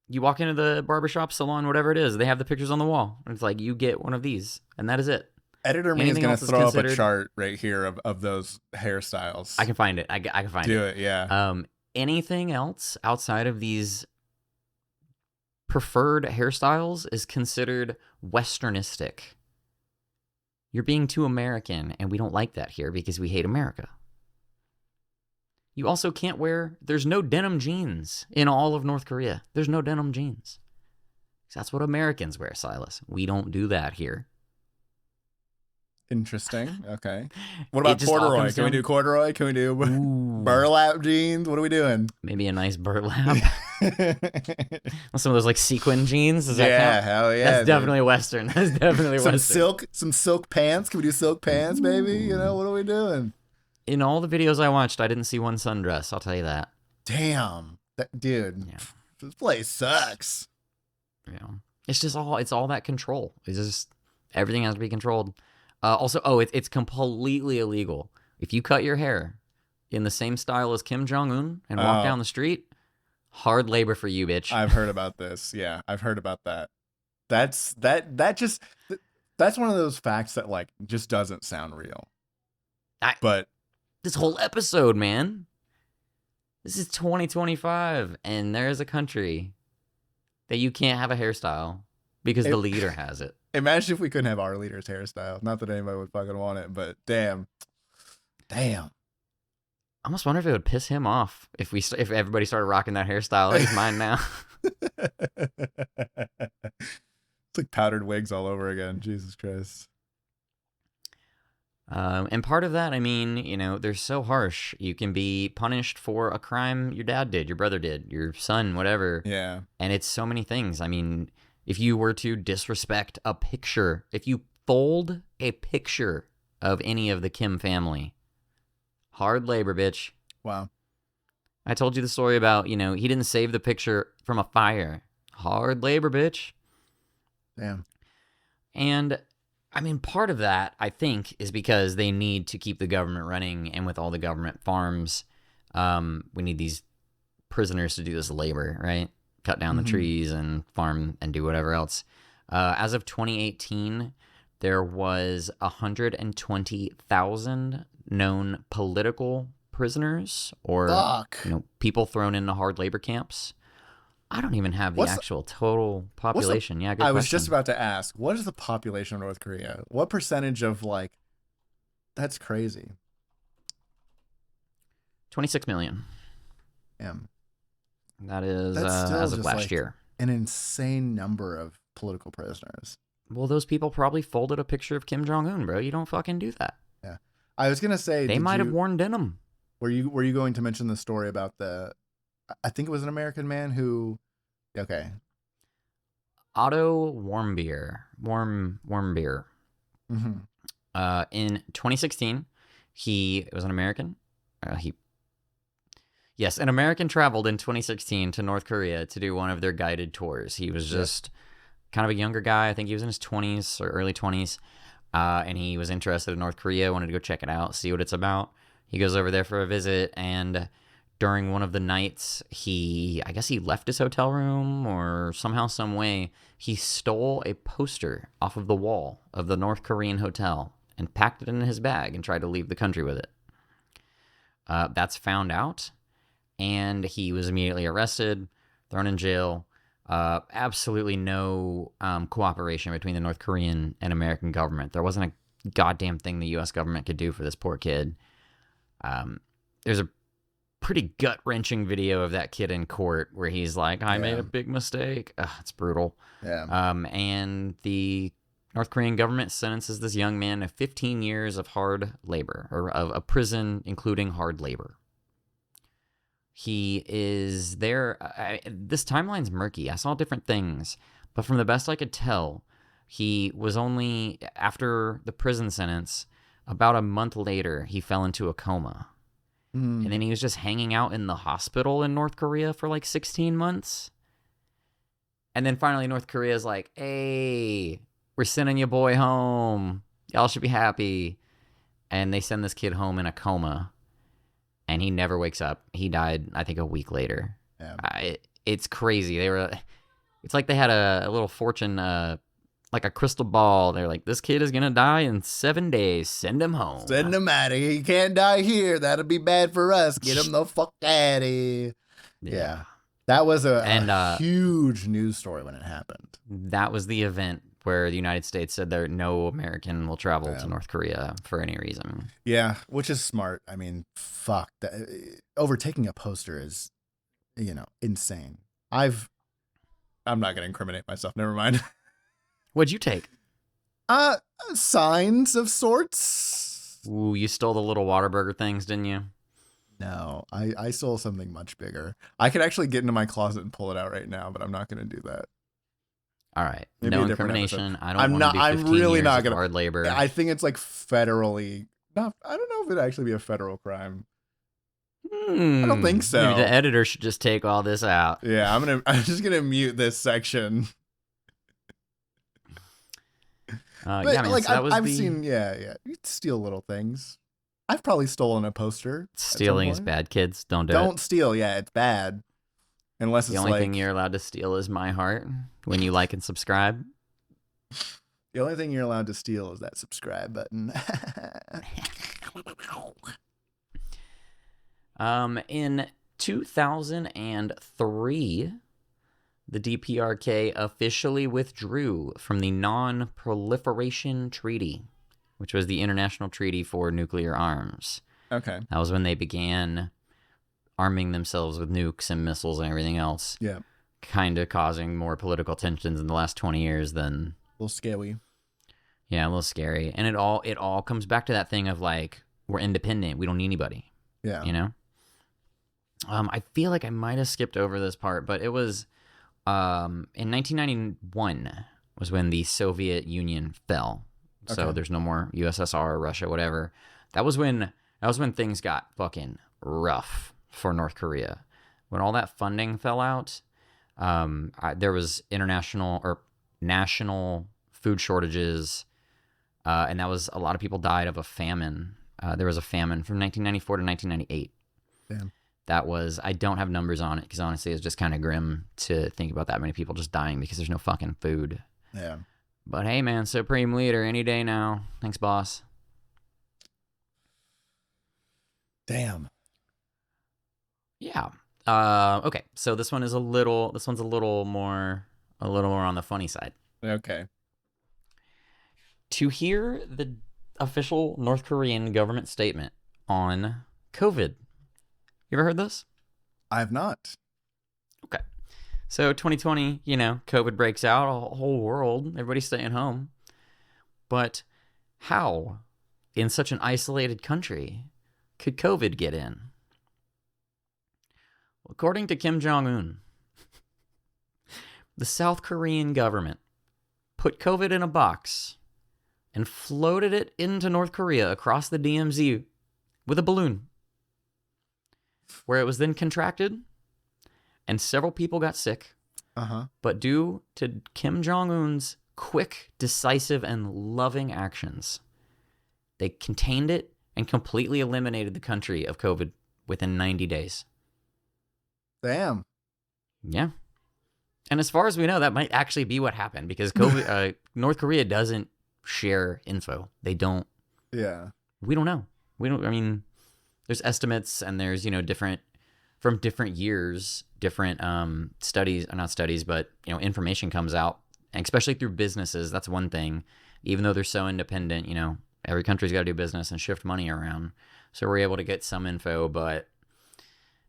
You walk into the barbershop, salon, whatever it is, they have the pictures on the wall. It's like, you get one of these, and that is it. Editor me is going to throw up a chart right here of those hairstyles. I can find it. I can find it. Do it, yeah. Anything else outside of these preferred hairstyles is considered Westernistic. You're being too American, and we don't like that here because we hate America. You also can't wear, there's no denim jeans in all of North Korea. There's no denim jeans. That's what Americans wear, Silas. We don't do that here. Interesting. Okay. What about corduroy? Can we do corduroy? Can we do burlap jeans? What are we doing? Maybe a nice burlap. Some of those like sequin jeans. Does that count? Hell yeah. That's definitely Western. That's definitely Western. Some silk pants. Can we do silk pants, baby? You know, what are we doing? In all the videos I watched, I didn't see one sundress. I'll tell you that. Damn. Dude. Yeah. This place sucks. Yeah. It's all that control. It's just, everything has to be controlled. Also, it's completely illegal. If you cut your hair in the same style as Kim Jong-un and walk down the street, hard labor for you, bitch. I've heard about this. Yeah, I've heard about that. That's one of those facts that like just doesn't sound real. But this whole episode, man. This is 2025, and there is a country that you can't have a hairstyle because the leader has it. Imagine if we couldn't have our leader's hairstyle. Not that anybody would fucking want it, but damn. I almost wonder if it would piss him off if everybody started rocking that hairstyle. Like it's mine now. It's like powdered wigs all over again. Jesus Christ. And part of that, I mean, you know, they're so harsh. You can be punished for a crime your dad did, your brother did, your son, whatever. Yeah. And it's so many things. I mean, if you were to disrespect a picture, if you fold a picture of any of the Kim family, hard labor, bitch. Wow. I told you the story about, you know, he didn't save the picture from a fire. Hard labor, bitch. Damn. And, I mean, part of that, I think, is because they need to keep the government running, and with all the government farms, we need these prisoners to do this labor, right? Cut down the trees and farm and do whatever else. As of 2018, there was 120,000 known political prisoners or you know, people thrown into hard labor camps. I don't even have the actual total population. Yeah, good question. I was just about to ask, what is the population of North Korea? What percentage of like? That's crazy. 26 million. Damn. That is as of last year. An insane number of political prisoners. Well, those people probably folded a picture of Kim Jong-un, bro. You don't fucking do that. Yeah. I was going to say... They might have worn denim. Were you going to mention the story about I think it was an American man who... Okay. Otto Warmbier. Warmbier. Mm-hmm. In 2016, he was an American. Yes, an American traveled in 2016 to North Korea to do one of their guided tours. He was just kind of a younger guy. I think he was in his 20s or early 20s. And he was interested in North Korea, wanted to go check it out, see what it's about. He goes over there for a visit, and during one of the nights, I guess he left his hotel room, or somehow, some way, he stole a poster off of the wall of the North Korean hotel and packed it in his bag and tried to leave the country with it. That's found out. And he was immediately arrested, thrown in jail. Absolutely no cooperation between the North Korean and American government. There wasn't a goddamn thing the U.S. government could do for this poor kid. There's a pretty gut-wrenching video of that kid in court where he's like, I made a big mistake. It's brutal. Yeah. And the North Korean government sentences this young man to 15 years of hard labor, or of a prison including hard labor. He is there. This timeline's murky. I saw different things, but from the best I could tell, he was only, after the prison sentence, about a month later, he fell into a coma. And then he was just hanging out in the hospital in North Korea for like 16 months. And then finally North Korea's like, hey, we're sending your boy home. Y'all should be happy. And they send this kid home in a coma. And he never wakes up. He died, I think, a week later. Yeah. It's crazy. It's like they had a little fortune, like a crystal ball. They're like, this kid is going to die in 7 days. Send him home. Send him out of here. He can't die here. That'll be bad for us. Get him the fuck out of here. Yeah. That was a huge news story when it happened. That was the event where the United States said that no American will travel Yeah. to North Korea for any reason. Yeah, which is smart. I mean, fuck. Overtaking a poster is, insane. I'm not going to incriminate myself. Never mind. What'd you take? Uh, Signs of sorts. Ooh, you stole the little Whataburger things, didn't you? No, I stole something much bigger. I could actually get into my closet and pull it out right now, but I'm not going to do that. All right. Maybe No a different incrimination. episode. I don't want to do 15 really years not of gonna. hard labor. I think it's like federally. Not. I don't know if it'd actually be a federal crime. I don't think so. Maybe the editor should just take all this out. Yeah, I'm just gonna mute this section. But yeah, man, like so that was I've seen, yeah, you steal little things. I've probably stolen a poster. Stealing is bad, kids. Don't do it. Don't steal. Yeah, it's bad. Unless The it's only like thing you're allowed to steal is my heart when you like and subscribe. the only thing you're allowed to steal is that subscribe button. In 2003, the DPRK officially withdrew from the Non-Proliferation Treaty, which was the international treaty for nuclear arms. Okay. That was when they began arming themselves with nukes and missiles and everything else. Yeah. Kind of causing more political tensions in the last 20 years than... A little scary. Yeah, a little scary. And it all comes back to that thing of like, we're independent. We don't need anybody. Yeah. You know? I feel like I might have skipped over this part, but it was in 1991 was when the Soviet Union fell. So Okay. there's no more USSR, Russia, whatever. That was when things got fucking rough for North Korea. When all that funding fell out, there was international or national food shortages, and that was a lot of people died of a famine. There was a famine from 1994 to 1998. Damn. That was, I don't have numbers on it because honestly it's just kind of grim to think about that many people just dying because there's no fucking food. Yeah. But hey, man, Supreme Leader, any day now. Thanks, boss. Damn. Yeah. Okay. So this one's a little more on the funny side. Okay. To hear the official North Korean government statement on COVID. You ever heard this? I have not. Okay. So 2020, COVID breaks out, a whole world, everybody's staying home. But how, in such an isolated country, could COVID get in? According to Kim Jong-un, the South Korean government put COVID in a box and floated it into North Korea across the DMZ with a balloon, where it was then contracted and several people got sick. Uh-huh. But due to Kim Jong-un's quick, decisive, and loving actions, they contained it and completely eliminated the country of COVID within 90 days. Damn. Yeah. And as far as we know, that might actually be what happened because COVID, North Korea doesn't share info. They don't. Yeah. We don't know. There's estimates and there's, different years, different studies, not studies, but, information comes out, and especially through businesses. That's one thing. Even though they're so independent, every country's got to do business and shift money around. So we're able to get some info, but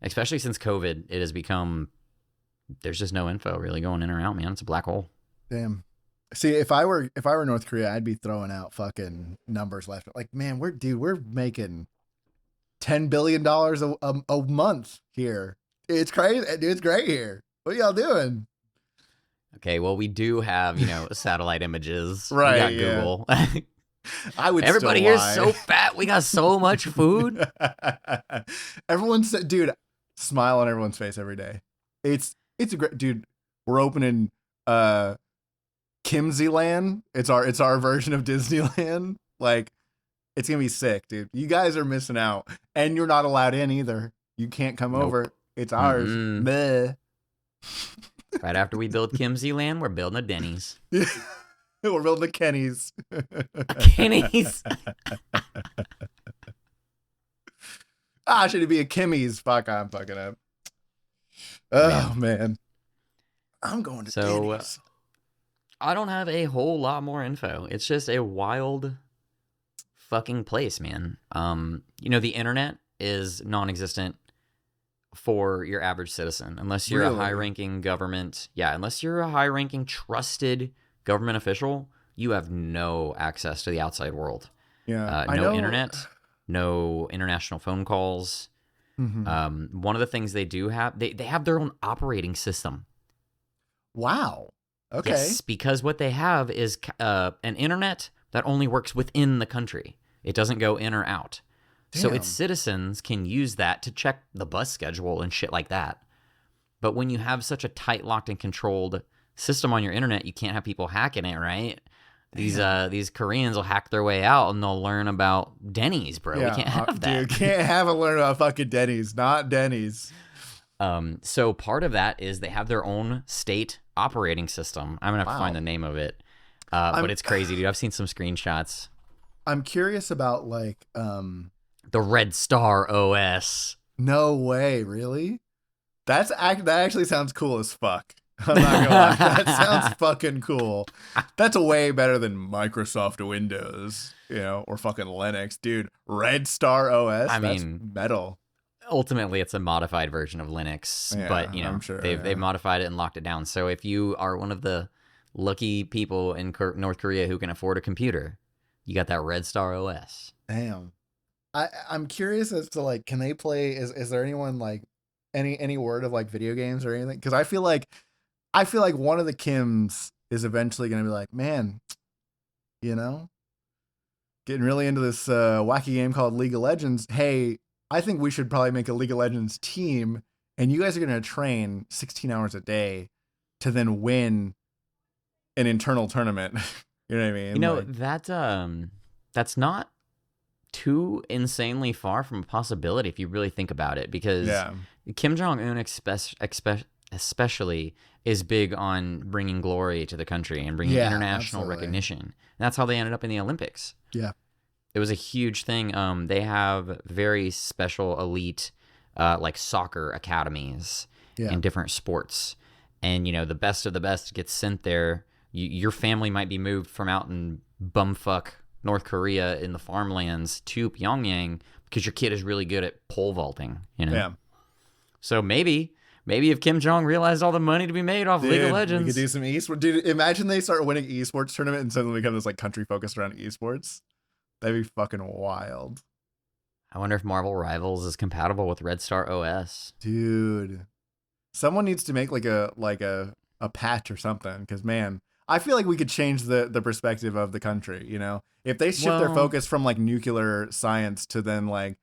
especially since COVID, it has become, there's just no info really going in or out, man. It's a black hole. Damn. See, if I were North Korea, I'd be throwing out fucking numbers left. Like, man, we're making $10 billion a month here. It's crazy. It's great here. What are y'all doing? Okay, well, we do have, satellite images. Right, We got yeah. Google. I would. Everybody still here's lie. so fat. We got so much food. Everyone said, dude, smile on everyone's face every day. It's a great, dude. We're opening Kimsey Land. It's our version of Disneyland. Like, it's gonna be sick, dude. You guys are missing out, and you're not allowed in either. You can't come Nope. over. It's ours. Mm-mm. Meh. Right after we build Kimsey Land, we're building a Denny's. We're building the Kennys. Kenny's. Should it be a Kimmy's? Fuck, I'm fucking up. Oh man. I'm going to So, Denny's. I don't have a whole lot more info. It's just a wild fucking place, man. The internet is non-existent for your average citizen unless you're a high-ranking government. Yeah, unless you're a high-ranking trusted government official, you have no access to the outside world. Yeah, no internet, no international phone calls. Mm-hmm. One of the things they do have, they have their own operating system. Wow. Okay. Yes, because what they have is an internet that only works within the country. It doesn't go in or out. Damn. So its citizens can use that to check the bus schedule and shit like that. But when you have such a tight, locked, and controlled system on your internet, you can't have people hacking it, right? These Koreans will hack their way out and they'll learn about Denny's, bro. Yeah, we can't have that. Dude, can't have a learn about fucking Denny's, not Denny's. So part of that is they have their own state operating system. I'm gonna have to find the name of it. But it's crazy, dude. I've seen some screenshots. I'm curious about the Red Star OS. No way, really? That actually sounds cool as fuck. I'm not gonna lie. That sounds fucking cool. That's way better than Microsoft Windows, or fucking Linux, dude. Red Star OS. That's metal. Ultimately, it's a modified version of Linux, but I'm sure, they've modified it and locked it down. So if you are one of the lucky people in North Korea who can afford a computer, you got that Red Star OS. Damn. I'm curious as to can they play? Is there anyone any word of video games or anything? Because I feel like one of the Kims is eventually going to be like, man, getting really into this wacky game called League of Legends. Hey, I think we should probably make a League of Legends team, and you guys are going to train 16 hours a day to then win an internal tournament. You know what I mean? That's not too insanely far from a possibility if you really think about it, because Kim Jong-un especially is big on bringing glory to the country and bringing international recognition. And that's how they ended up in the Olympics. Yeah. It was a huge thing. They have very special elite soccer academies in different sports. And, the best of the best gets sent there. Your family might be moved from out in bumfuck North Korea in the farmlands to Pyongyang because your kid is really good at pole vaulting, Yeah. So maybe if Kim Jong realized all the money to be made off League of Legends. We could do some esports. Dude, imagine they start winning esports tournament and suddenly become this country focused around esports. That'd be fucking wild. I wonder if Marvel Rivals is compatible with Red Star OS. Dude. Someone needs to make a patch or something, because man, I feel like we could change the perspective of the country, If they shift their focus from nuclear science to then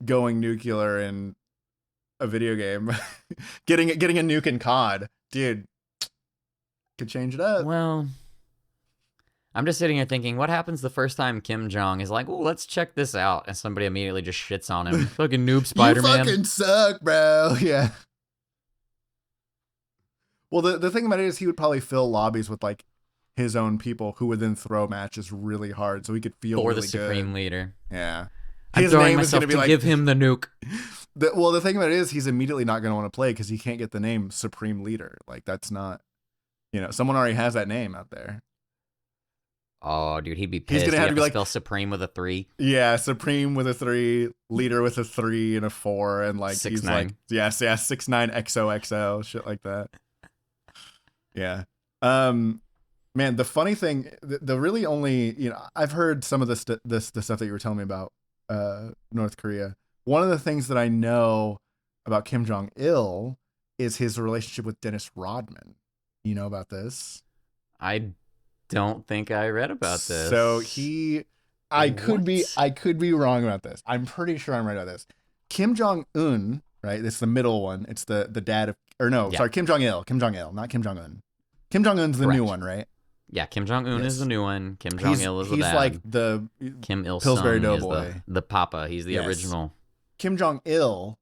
going nuclear in a video game, getting a nuke in COD, dude, could change it up. Well, I'm just sitting here thinking, what happens the first time Kim Jong is like, oh, let's check this out, and somebody immediately just shits on him. Fucking noob Spider-Man. You fucking suck, bro. Yeah. Well, the thing about it is he would probably fill lobbies with his own people who would then throw matches really hard, so he could feel for really the supreme leader. Yeah. I'm throwing myself to give him the nuke. The thing about it is he's immediately not going to want to play because he can't get the name Supreme Leader. That's not, someone already has that name out there. Oh, dude, he'd be pissed. He's gonna have to spell Supreme with a 3. Yeah, Supreme with a 3, Leader with a 3 and a 4, and 6'9". He's 6'9" XOXO, shit like that. Yeah. Man, the funny thing, the really only, I've heard some of the stuff that you were telling me about North Korea. One of the things that I know about Kim Jong-il is his relationship with Dennis Rodman. You know about this? I don't think I read about this. So I could be wrong about this. I'm pretty sure I'm right about this. Kim Jong-un, right? It's the middle one. It's the dad of, sorry, Kim Jong-il, not Kim Jong-un. Kim Jong-un's the new one, right? Yeah, Kim Jong-un is the new one. Kim Jong-il is the dad. He's like the Kim Il-sung Pillsbury Doughboy. Is the papa. He's the original. Kim Jong-il,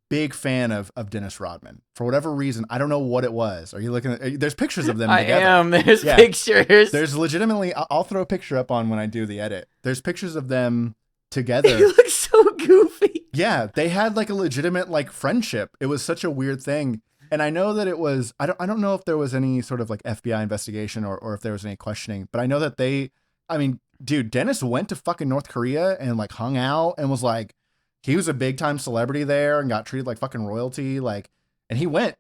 big fan of Dennis Rodman. For whatever reason, I don't know what it was. Are you looking at, there's pictures of them together. I am. There's pictures. There's legitimately, I'll throw a picture up on when I do the edit. There's pictures of them together. They look so goofy. Yeah, they had a legitimate friendship. It was such a weird thing. And I know that it was, I don't know if there was any sort of like FBI investigation or if there was any questioning, but I know that I mean, dude, Dennis went to fucking North Korea and like hung out and was like, he was a big time celebrity there and got treated like fucking royalty. Like, and he went,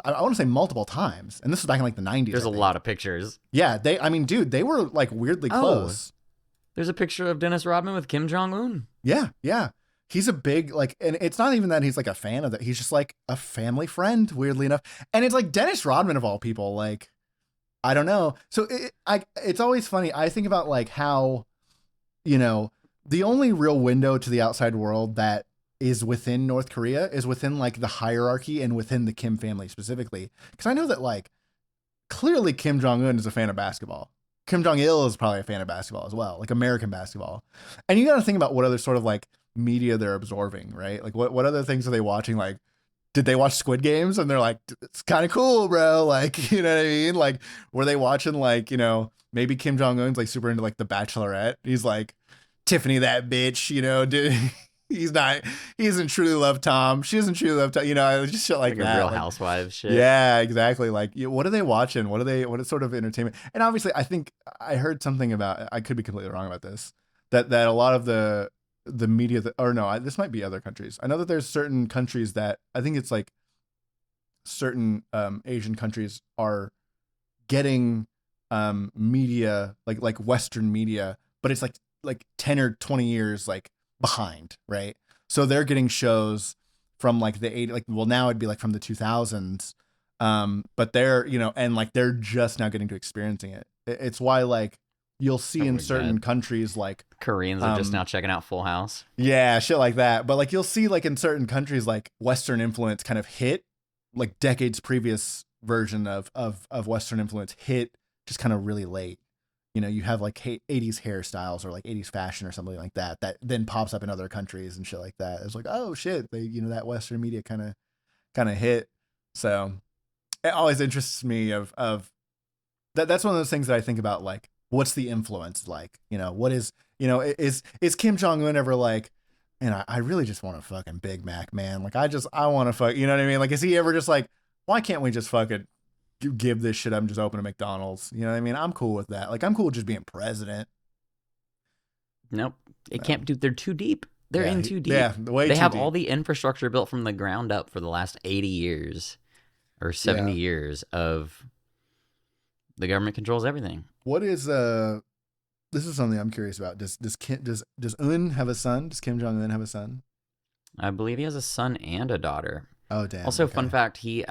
I want to say multiple times. And this was back in like the 90s. There's a lot of pictures. Yeah. I mean, dude, they were like weirdly close. There's a picture of Dennis Rodman with Kim Jong-un. Yeah. Yeah. He's a big, like, and it's not even that he's like a fan of it. He's just like a family friend, weirdly enough. And it's like Dennis Rodman of all people. Like, I don't know. So it's always funny. I think about like how, you know, the only real window to the outside world that is within North Korea is within like the hierarchy and within the Kim family specifically. Because I know that like clearly Kim Jong-un is a fan of basketball. Kim Jong-il is probably a fan of basketball as well, like American basketball. And you got to think about what other sort of like media they're absorbing, right? Like what other things are they watching? Like, did they watch Squid Games and they're like, it's kind of cool, bro? Like, you know what I mean? Like, were they watching like, you know, maybe Kim Jong-un's like super into like The Bachelorette. He's like, Tiffany, that bitch, you know, dude. He doesn't truly love Tom. She doesn't truly love Tom. You know, just shit like that. Real like, Housewives shit. Yeah, exactly. Like, what are they watching? What is sort of entertainment? And obviously, I think I heard something about, I could be completely wrong about this, that a lot of the media this might be other countries. I know that there's certain countries that I think it's like certain Asian countries are getting media, like Western media, but it's like 10 or 20 years like behind, right? So they're getting shows from like the 80s, like, well, now it'd be like from the 2000s, but they're, you know, and like they're just now getting to experiencing it. It's why like you'll see in certain countries like Koreans are just now checking out Full House. Yeah, shit like that. But like you'll see like in certain countries like Western influence kind of hit, like decades previous version of Western influence hit just kind of really late. You know, you have like 80s hairstyles or like 80s fashion or something like that then pops up in other countries and shit like that. It's like, oh shit, they, you know, that Western media kind of hit. So it always interests me of that's one of those things that I think about, like, what's the influence like? You know, what is, you know, is Kim Jong-un ever like, and I really just want a fucking Big Mac, man. Like, I want to fuck, you know what I mean? Like, is he ever just like, why can't we just fucking give this shit up and just open a McDonald's? You know what I mean? I'm cool with that. Like, I'm cool with just being president. Nope. It can't do, they're too deep. They're in too deep. Yeah, they have all the infrastructure built from the ground up for the last 80 years or 70 years of the government controls everything. What is this is something I'm curious about. Does Un have a son? Does Kim Jong-un have a son? I believe he has a son and a daughter. Oh damn. Also, okay. fun fact, he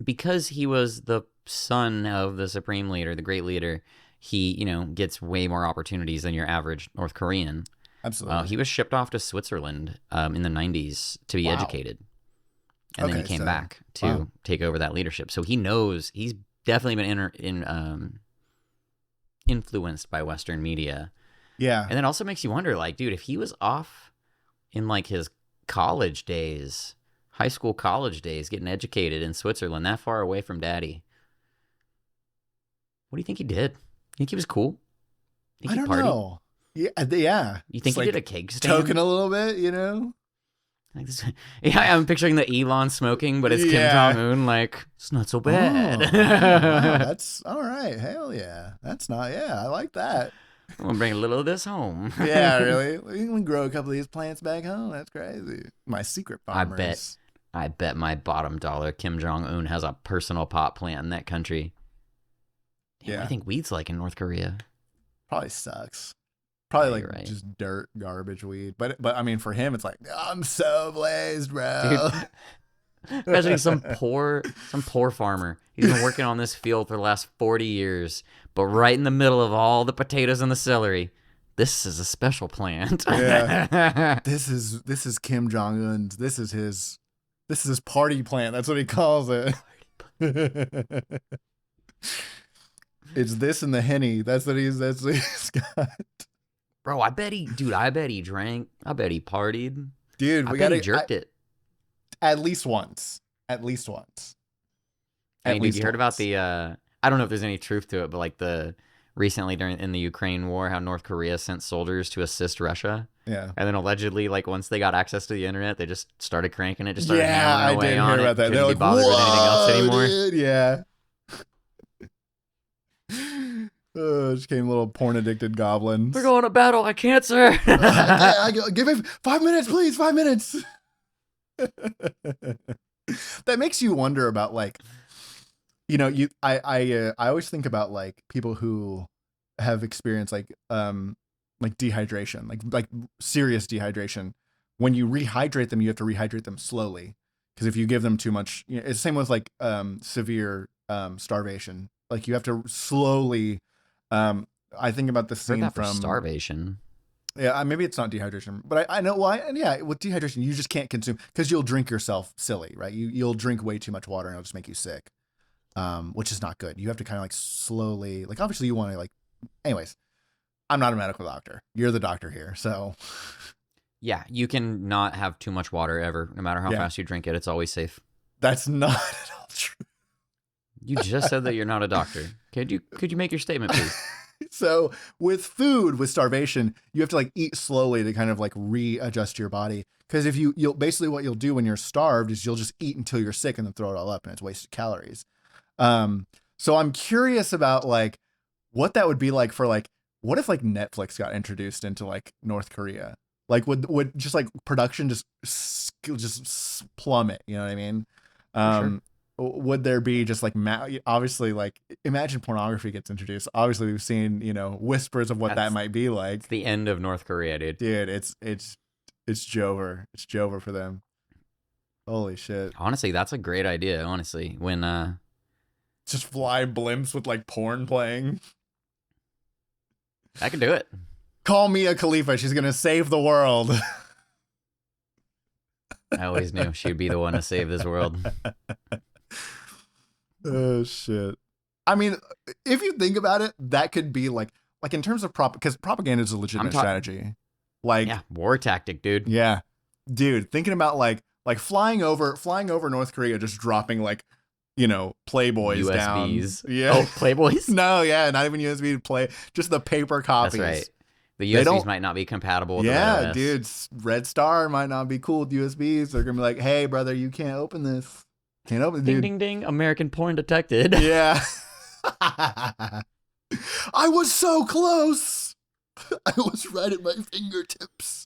because he was the son of the supreme leader, the great leader, he, you know, gets way more opportunities than your average North Korean. Absolutely. He was shipped off to Switzerland in the 90s to be educated. And then he came back to take over that leadership. So he knows, he's definitely been influenced by Western media. Yeah. And then also makes you wonder, like, dude, if he was off in like his college days, high school college days, getting educated in Switzerland, that far away from daddy, what do you think he did? You think he was cool? I don't know. Yeah. You think he like did a cake stand? Token a little bit, you know? Like this, yeah, I'm picturing the Elon smoking, but it's Kim Jong-un. Like, it's not so bad. Wow, that's all right. Hell yeah. That's not, I like that. I'm gonna bring a little of this home. Yeah, really? We can grow a couple of these plants back home. That's crazy. My secret farmers. I bet my bottom dollar Kim Jong-un has a personal pot plant in that country. Damn, I think weed's like in North Korea. Probably sucks. Probably like just dirt, garbage weed. But I mean, for him, it's like, I'm so blazed, bro. Dude, imagine some poor farmer. He's been working on this field for the last 40 years, but right in the middle of all the potatoes and the celery, this is a special plant. Yeah. This is Kim Jong-un's. This is his party plant. That's what he calls it. It's this and the Henny. That's what he's got. Bro, I bet he drank. I bet he partied. Dude, he jerked it. At least once. I mean, dude, you heard about the, I don't know if there's any truth to it, but like recently in the Ukraine war, how North Korea sent soldiers to assist Russia. Yeah. And then allegedly, like, once they got access to the internet, they just started cranking it, just started Yeah, I hammering away did on hear it. about that. They're Couldn't be like, bothered with anything else whoa, anymore. dude. Yeah. Just came little porn addicted goblins. We're going to battle. I can't, sir. Give me 5 minutes, please. 5 minutes. That makes you wonder about, like, you know, I always think about, like, people who have experienced like dehydration, like serious dehydration. When you rehydrate them, you have to rehydrate them slowly, because if you give them too much, you know, it's the same with like severe starvation. Like you have to slowly. I think about the Heard scene that for from starvation. Yeah, maybe it's not dehydration, but I know why. And yeah, with dehydration, you just can't consume, because you'll drink yourself silly, right? You'll drink way too much water and it'll just make you sick, which is not good. You have to kind of like slowly, like obviously you want to like, anyways. I'm not a medical doctor. You're the doctor here, so Yeah, you can not have too much water ever, no matter how Yeah. fast you drink it. It's always safe. that's not at all true. You just said that you're not a doctor. Could you make your statement, please? So with food, with starvation, you have to like eat slowly to kind of like readjust your body. Because if you'll basically what you'll do when you're starved is you'll just eat until you're sick and then throw it all up, and it's wasted calories. So I'm curious about like what that would be like for like, what if like Netflix got introduced into like North Korea? Like would just like production just plummet? You know what I mean? Sure. Would there be just like obviously like imagine pornography gets introduced? Obviously we've seen, you know, whispers of what that That's might be like. It's the end of North Korea, dude. Dude, it's Jover. It's Jover for them. Holy shit. Honestly, that's a great idea. Honestly, when Just fly blimps with like porn playing. I can do it. Call Mia Khalifa. She's gonna save the world. I always knew she would be the one to save this world. Oh shit. I mean, if you think about it, that could be like in terms of because propaganda is a legitimate strategy. Like Yeah, war tactic, dude. yeah, dude. Thinking about like flying over North Korea, just dropping like, you know, Playboys USBs. down. Yeah. Oh, Playboys? No, yeah, not even USB play, just the paper copies. That's right. The USBs might not be compatible with the Yeah, OS. dude. Red Star might not be cool with USBs. They're gonna be like, hey, brother, you can't open this. Can't open it, Ding, dude. ding, ding. American porn detected. Yeah. I was so close. I was right at my fingertips.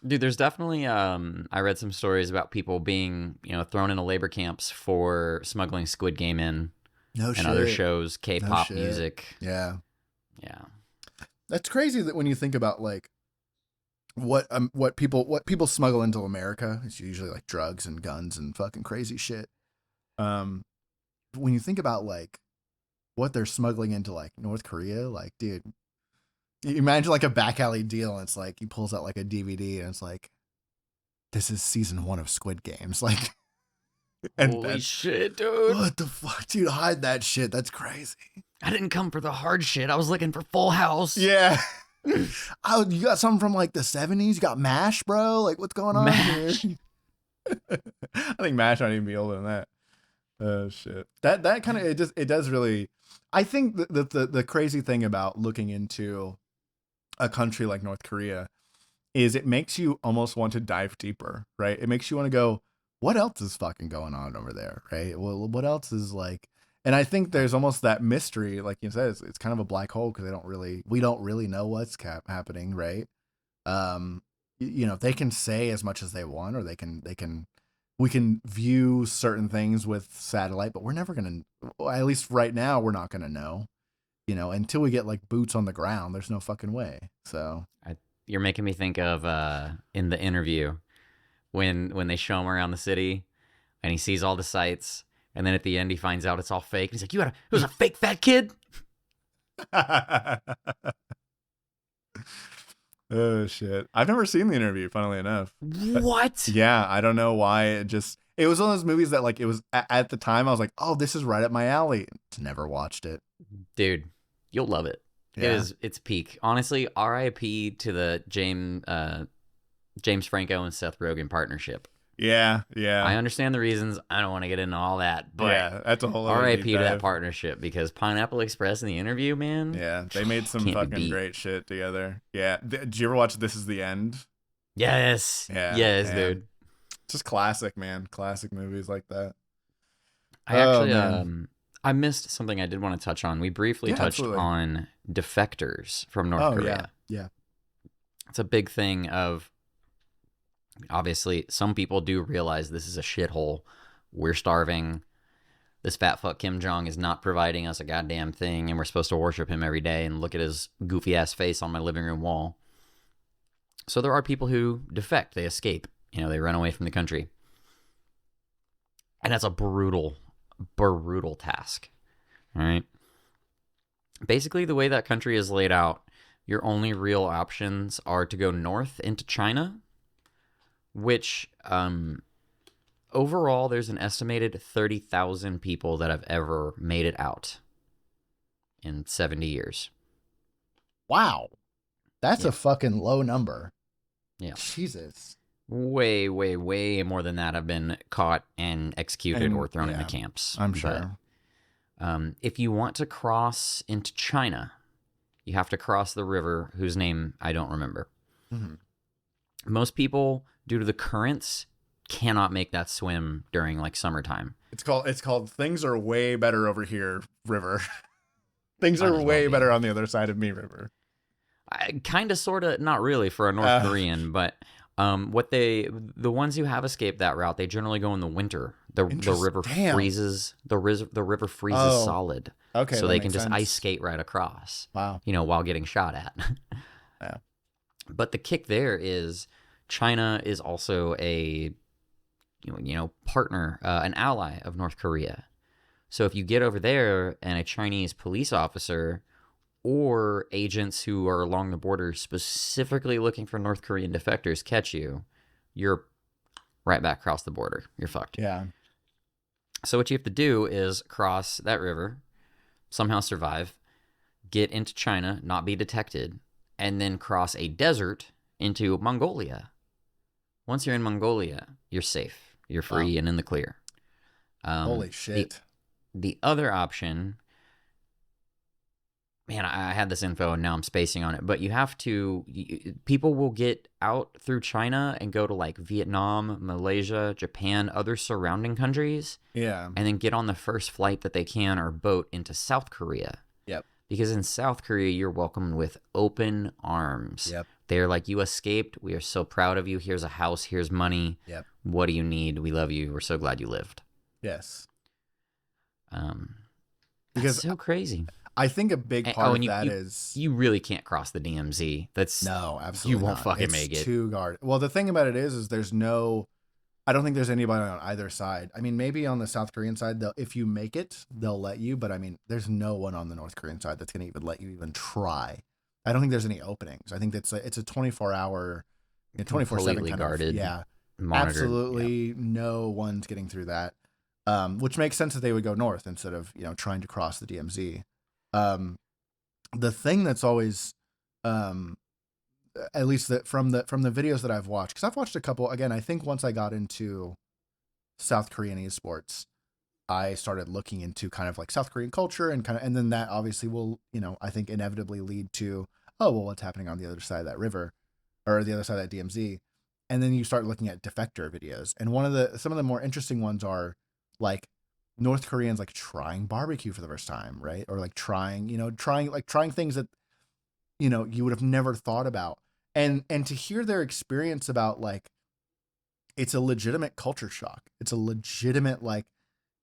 Dude, there's definitely I read some stories about people being, you know, thrown into labor camps for smuggling Squid Game in and other shows, K-pop music. Yeah. Yeah. That's crazy that when you think about like what people smuggle into America, it's usually like drugs and guns and fucking crazy shit. When you think about like what they're smuggling into like North Korea, like, dude, you imagine like a back alley deal, and it's like he pulls out like a DVD and it's like, this is season 1 of Squid Games, like, and holy shit, dude. What the fuck, dude? Hide that shit. That's crazy. I didn't come for the hard shit. I was looking for Full House. Yeah. Oh, you got something from like the 70s? You got MASH, bro? Like, what's going on MASH. here? I think MASH might even be older than that. Oh shit. That kind of it does really. I think the crazy thing about looking into a country like North Korea is it makes you almost want to dive deeper, right? It makes you want to go, what else is fucking going on over there, right? Well, what else is like. And I think there's almost that mystery, like you said, it's kind of a black hole because we don't really know what's happening, right? You know, they can say as much as they want, or we can view certain things with satellite, but we're never gonna, at least right now, we're not gonna know, you know, until we get like boots on the ground. There's no fucking way. So you're making me think of in the interview when they show him around the city and he sees all the sights. And then at the end, he finds out it's all fake. He's like, it was a fake fat kid? Oh, shit. I've never seen the interview, funnily enough. What? Yeah, I don't know why. It was one of those movies that, like, it was, at the time, I was like, oh, this is right up my alley. Never watched it. Dude, you'll love it. Yeah. It's peak. Honestly, RIP to the James Franco and Seth Rogen partnership. Yeah, I yeah, understand the reasons. I don't want to get into all that, but yeah. That's a whole other deep RIP to that dive. partnership, because Pineapple Express in the interview, man, Yeah, they made some can't be fucking beat. great shit together. Yeah, did you ever watch This Is the End? Yes, Yeah, yes, man, dude. just classic, man. Classic movies like that. I Oh actually, man, I missed something I did want to touch on. We briefly yeah, touched absolutely. on defectors from North Oh yeah, Korea. yeah. It's a big thing of, obviously, some people do realize this is a shithole. We're starving. This fat fuck Kim Jong is not providing us a goddamn thing, and we're supposed to worship him every day and look at his goofy ass face on my living room wall. So there are people who defect, they escape, they run away from the country. And that's a brutal, brutal task. All right. Basically, the way that country is laid out, your only real options are to go north into China, which overall, there's an estimated 30,000 people that have ever made it out in 70 years. Wow. That's Yeah. a fucking low number. Yeah. Jesus. Way, way, way more than that have been caught and executed or thrown into yeah, camps. I'm sure. But, if you want to cross into China, you have to cross the river whose name I don't remember. Mm-hmm. Most people, due to the currents, cannot make that swim during like summertime. It's called Things Are Way Better Over Here River. Things Might are as way well be. better on the other side of me river. Kind of, sort of, not really for a North Korean, but the ones who have escaped that route, they generally go in the winter. The river Damn. freezes. The river freezes Oh, solid. okay, So that they can makes just sense. ice skate right across. Wow. While getting shot at. Yeah. But the kick there is China is also a partner, an ally of North Korea. So if you get over there and a Chinese police officer or agents who are along the border specifically looking for North Korean defectors catch you, you're right back across the border. You're fucked. Yeah. So what you have to do is cross that river, somehow survive, get into China, not be detected, and then cross a desert into Mongolia. Once you're in Mongolia, you're safe. You're free and in the clear. Holy shit. The other option, man, I had this info and now I'm spacing on it, but people will get out through China and go to like Vietnam, Malaysia, Japan, other surrounding countries, Yeah. and then get on the first flight that they can or boat into South Korea. Yep. Because in South Korea, you're welcomed with open arms. Yep. They're like, you escaped. We are so proud of you. Here's a house. Here's money. Yep. What do you need? We love you. We're so glad you lived. Yes. Because so crazy. I think a big part of that is you really can't cross the DMZ. That's no, absolutely you won't not. fucking make it. Too guarded. Well, the thing about it is there's no. I don't think there's anybody on either side. I mean, maybe on the South Korean side, if you make it, they'll let you. But I mean, there's no one on the North Korean side that's going to even let you even try. I don't think there's any openings. I think it's a 24-hour, 24/7 guarded. Yeah, monitored. absolutely no one's getting through that. Which makes sense that they would go north instead of trying to cross the DMZ. The thing that's always, at least from the videos that I've watched, because I've watched a couple. Again, I think once I got into South Korean esports, I started looking into kind of like South Korean culture and then that obviously will, I think inevitably lead to, oh, well, what's happening on the other side of that river or the other side of that DMZ. And then you start looking at defector videos. And some of the more interesting ones are like North Koreans like trying barbecue for the first time, right? Or like trying things that, you would have never thought about. And to hear their experience about like, it's a legitimate culture shock. It's a legitimate, like,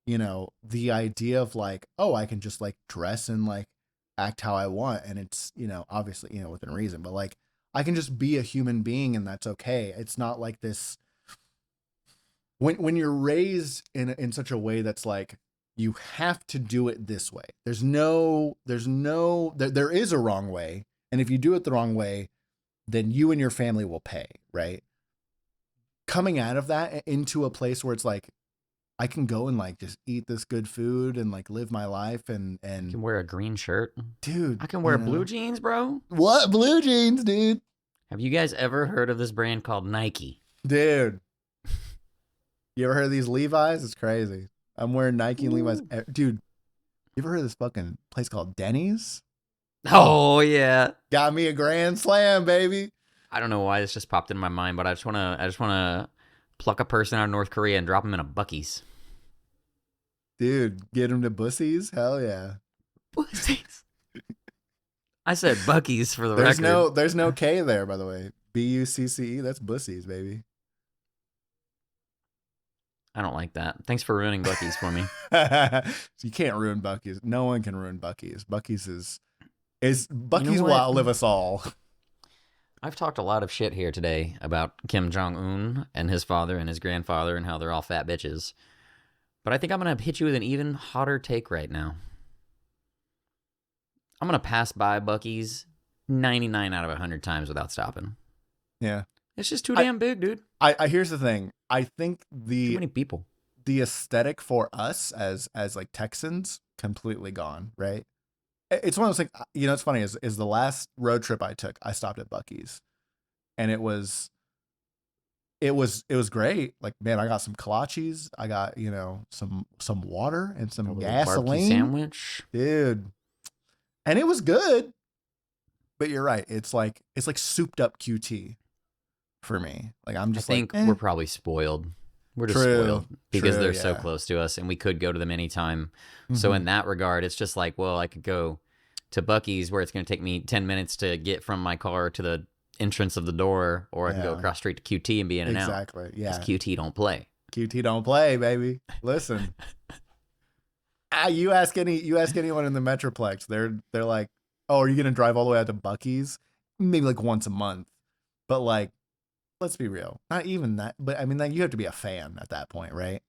the idea of like, oh, I can just like dress and like act how I want. And it's, obviously, within reason, but like, I can just be a human being and that's okay. It's not like this. When you're raised in such a way that's like, you have to do it this way. There is a wrong way. And if you do it the wrong way, then you and your family will pay, right? Coming out of that into a place where it's like, I can go and like just eat this good food and like live my life and I can wear a green shirt. Dude, I can wear blue jeans, bro. What? Blue jeans, dude? Have you guys ever heard of this brand called Nike? Dude. You ever heard of these Levi's? It's crazy. I'm wearing Nike and Levi's. Dude, you ever heard of this fucking place called Denny's? Oh yeah. Got me a grand slam, baby. I don't know why this just popped in my mind, but I just wanna pluck a person out of North Korea and drop them in a Bucky's. Dude, get him to Buccee's? Hell yeah. Bucky's. I said Bucky's for the record. There's no K there, by the way. Bucce. That's Buccee's, baby. I don't like that. Thanks for ruining Bucky's for me. You can't ruin Bucky's. No one can ruin Bucky's. Bucky's Bucky's You know will what? outlive us all. I've talked a lot of shit here today about Kim Jong-un and his father and his grandfather and how they're all fat bitches. But I think I'm going to hit you with an even hotter take right now. I'm going to pass by Bucky's 99 out of 100 times without stopping. Yeah. It's just too damn big, dude. I here's the thing. I think Too many people. the aesthetic for us as like Texans completely gone, right? It's one of those things, it's funny is the last road trip I took, I stopped at Bucky's and it was great. Like, man, I got some kolaches, I got, some water and some Barbecue gasoline sandwich. dude. And it was good. But you're right. It's like souped up QT for me. Like, I'm I just think like, we're probably spoiled. We're just True, spoiled because true, they're so yeah. close to us and we could go to them anytime. So Mhm. in that regard, it's just like, well, I could go to Bucky's where it's going to take me 10 minutes to get from my car to the entrance of the door, or I can go Yeah. across street to QT and be in and out. Exactly. Yeah. Because QT don't play. QT don't play, baby. Listen. You ask anyone in the Metroplex, they're like, "Oh, are you gonna drive all the way out to Bucky's?" Maybe like once a month, but like, let's be real, not even that. But I mean, like, you have to be a fan at that point, right?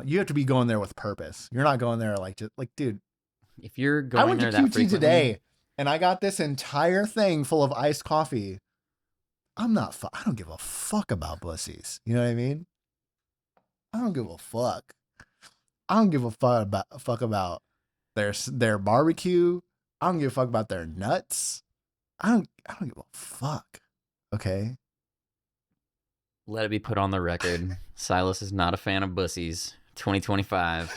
You have to be going there with purpose. You're not going there like just like, dude. If you're I going went to there that QT frequently, today, and I got this entire thing full of iced coffee. I don't give a fuck about pussies. You know what I mean? I don't give a fuck. I don't give a fuck about their barbecue. I don't give a fuck about their nuts. I don't give a fuck. Okay. let it be put on the record. Silas is not a fan of Buccee's. 2025.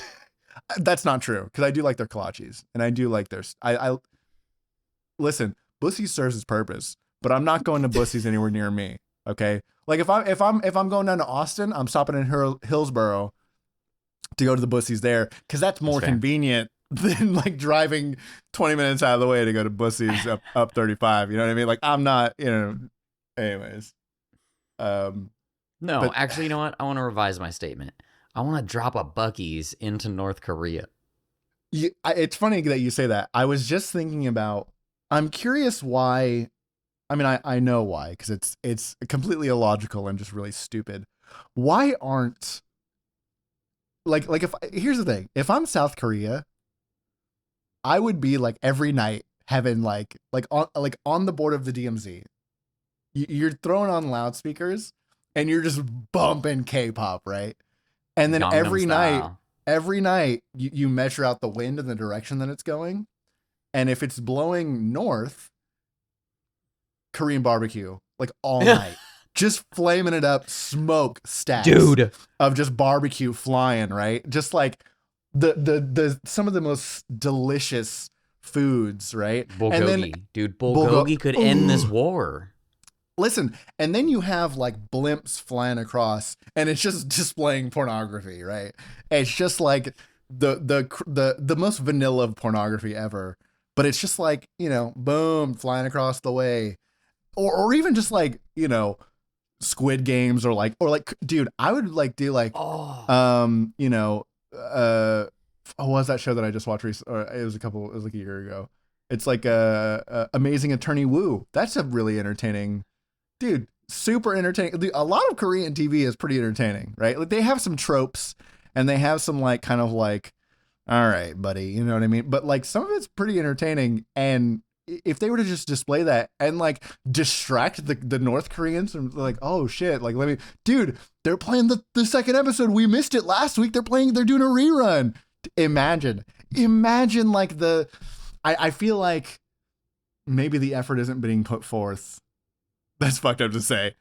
That's not true, because I do like their kolaches, and I do like their. I listen. Bucce serves its purpose, but I'm not going to Buccee's anywhere near me. Okay, like if I'm going down to Austin, I'm stopping in Hillsboro to go to the Buccee's there, because that's more fair. convenient than like driving 20 minutes out of the way to go to Buccee's up 35. You know what I mean? Like, I'm not. Anyways. No, But- actually, you know what? I want to revise my statement. I want to drop a Bucky's into North Korea. It's funny that you say that. I was just thinking about. I'm curious why. I mean, I know why, because it's completely illogical and just really stupid. Why aren't like if here's the thing, if I'm South Korea, I would be like every night having like on the board of the DMZ. You're throwing on loudspeakers and you're just bumping K-pop, right? And then Gangnam every Style. night you measure out the wind and the direction that it's going. And if it's blowing north, Korean barbecue, like all night, just flaming it up, smoke stacks Dude. of just barbecue flying, right? Just like the some of the most delicious foods, right? And then Bulgogi. Dude, Bulgogi could end this war. listen, and then you have like blimps flying across, and it's just displaying pornography, right? It's just like the most vanilla of pornography ever, but it's just like, boom, flying across the way, or even just like, Squid Games, or like, dude, I would like do like, what was that show that I just watched recently? Or it was like a year ago. It's like Amazing Attorney Woo. That's a really entertaining. Dude, super entertaining. A lot of Korean TV is pretty entertaining, right? Like, they have some tropes and they have some like kind of like, all right, buddy, you know what I mean? But like some of it's pretty entertaining, and if they were to just display that and like distract the North Koreans from like, oh shit, like dude, they're playing the second episode. We missed it last week. They're doing a rerun. Imagine like I feel like maybe the effort isn't being put forth. That's fucked up to say,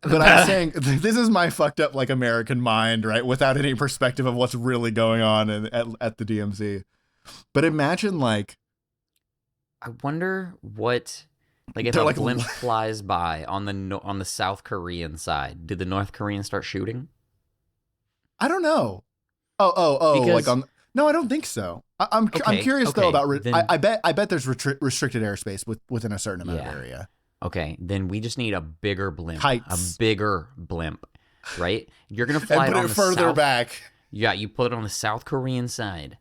But I'm saying this is my fucked up like American mind, right? Without any perspective of what's really going on at the DMZ. But imagine like I wonder what, like, if they're a like blimp flies by on the South Korean side, did the North Koreans start shooting? I don't know. Oh, Because like on. No, I don't think so. I'm curious though about. I bet there's restricted airspace within a certain amount of area. Okay, then we just need a bigger blimp. Heights. A bigger blimp, right? You're gonna fly And put it on it the further South, back. Yeah, you put it on the South Korean side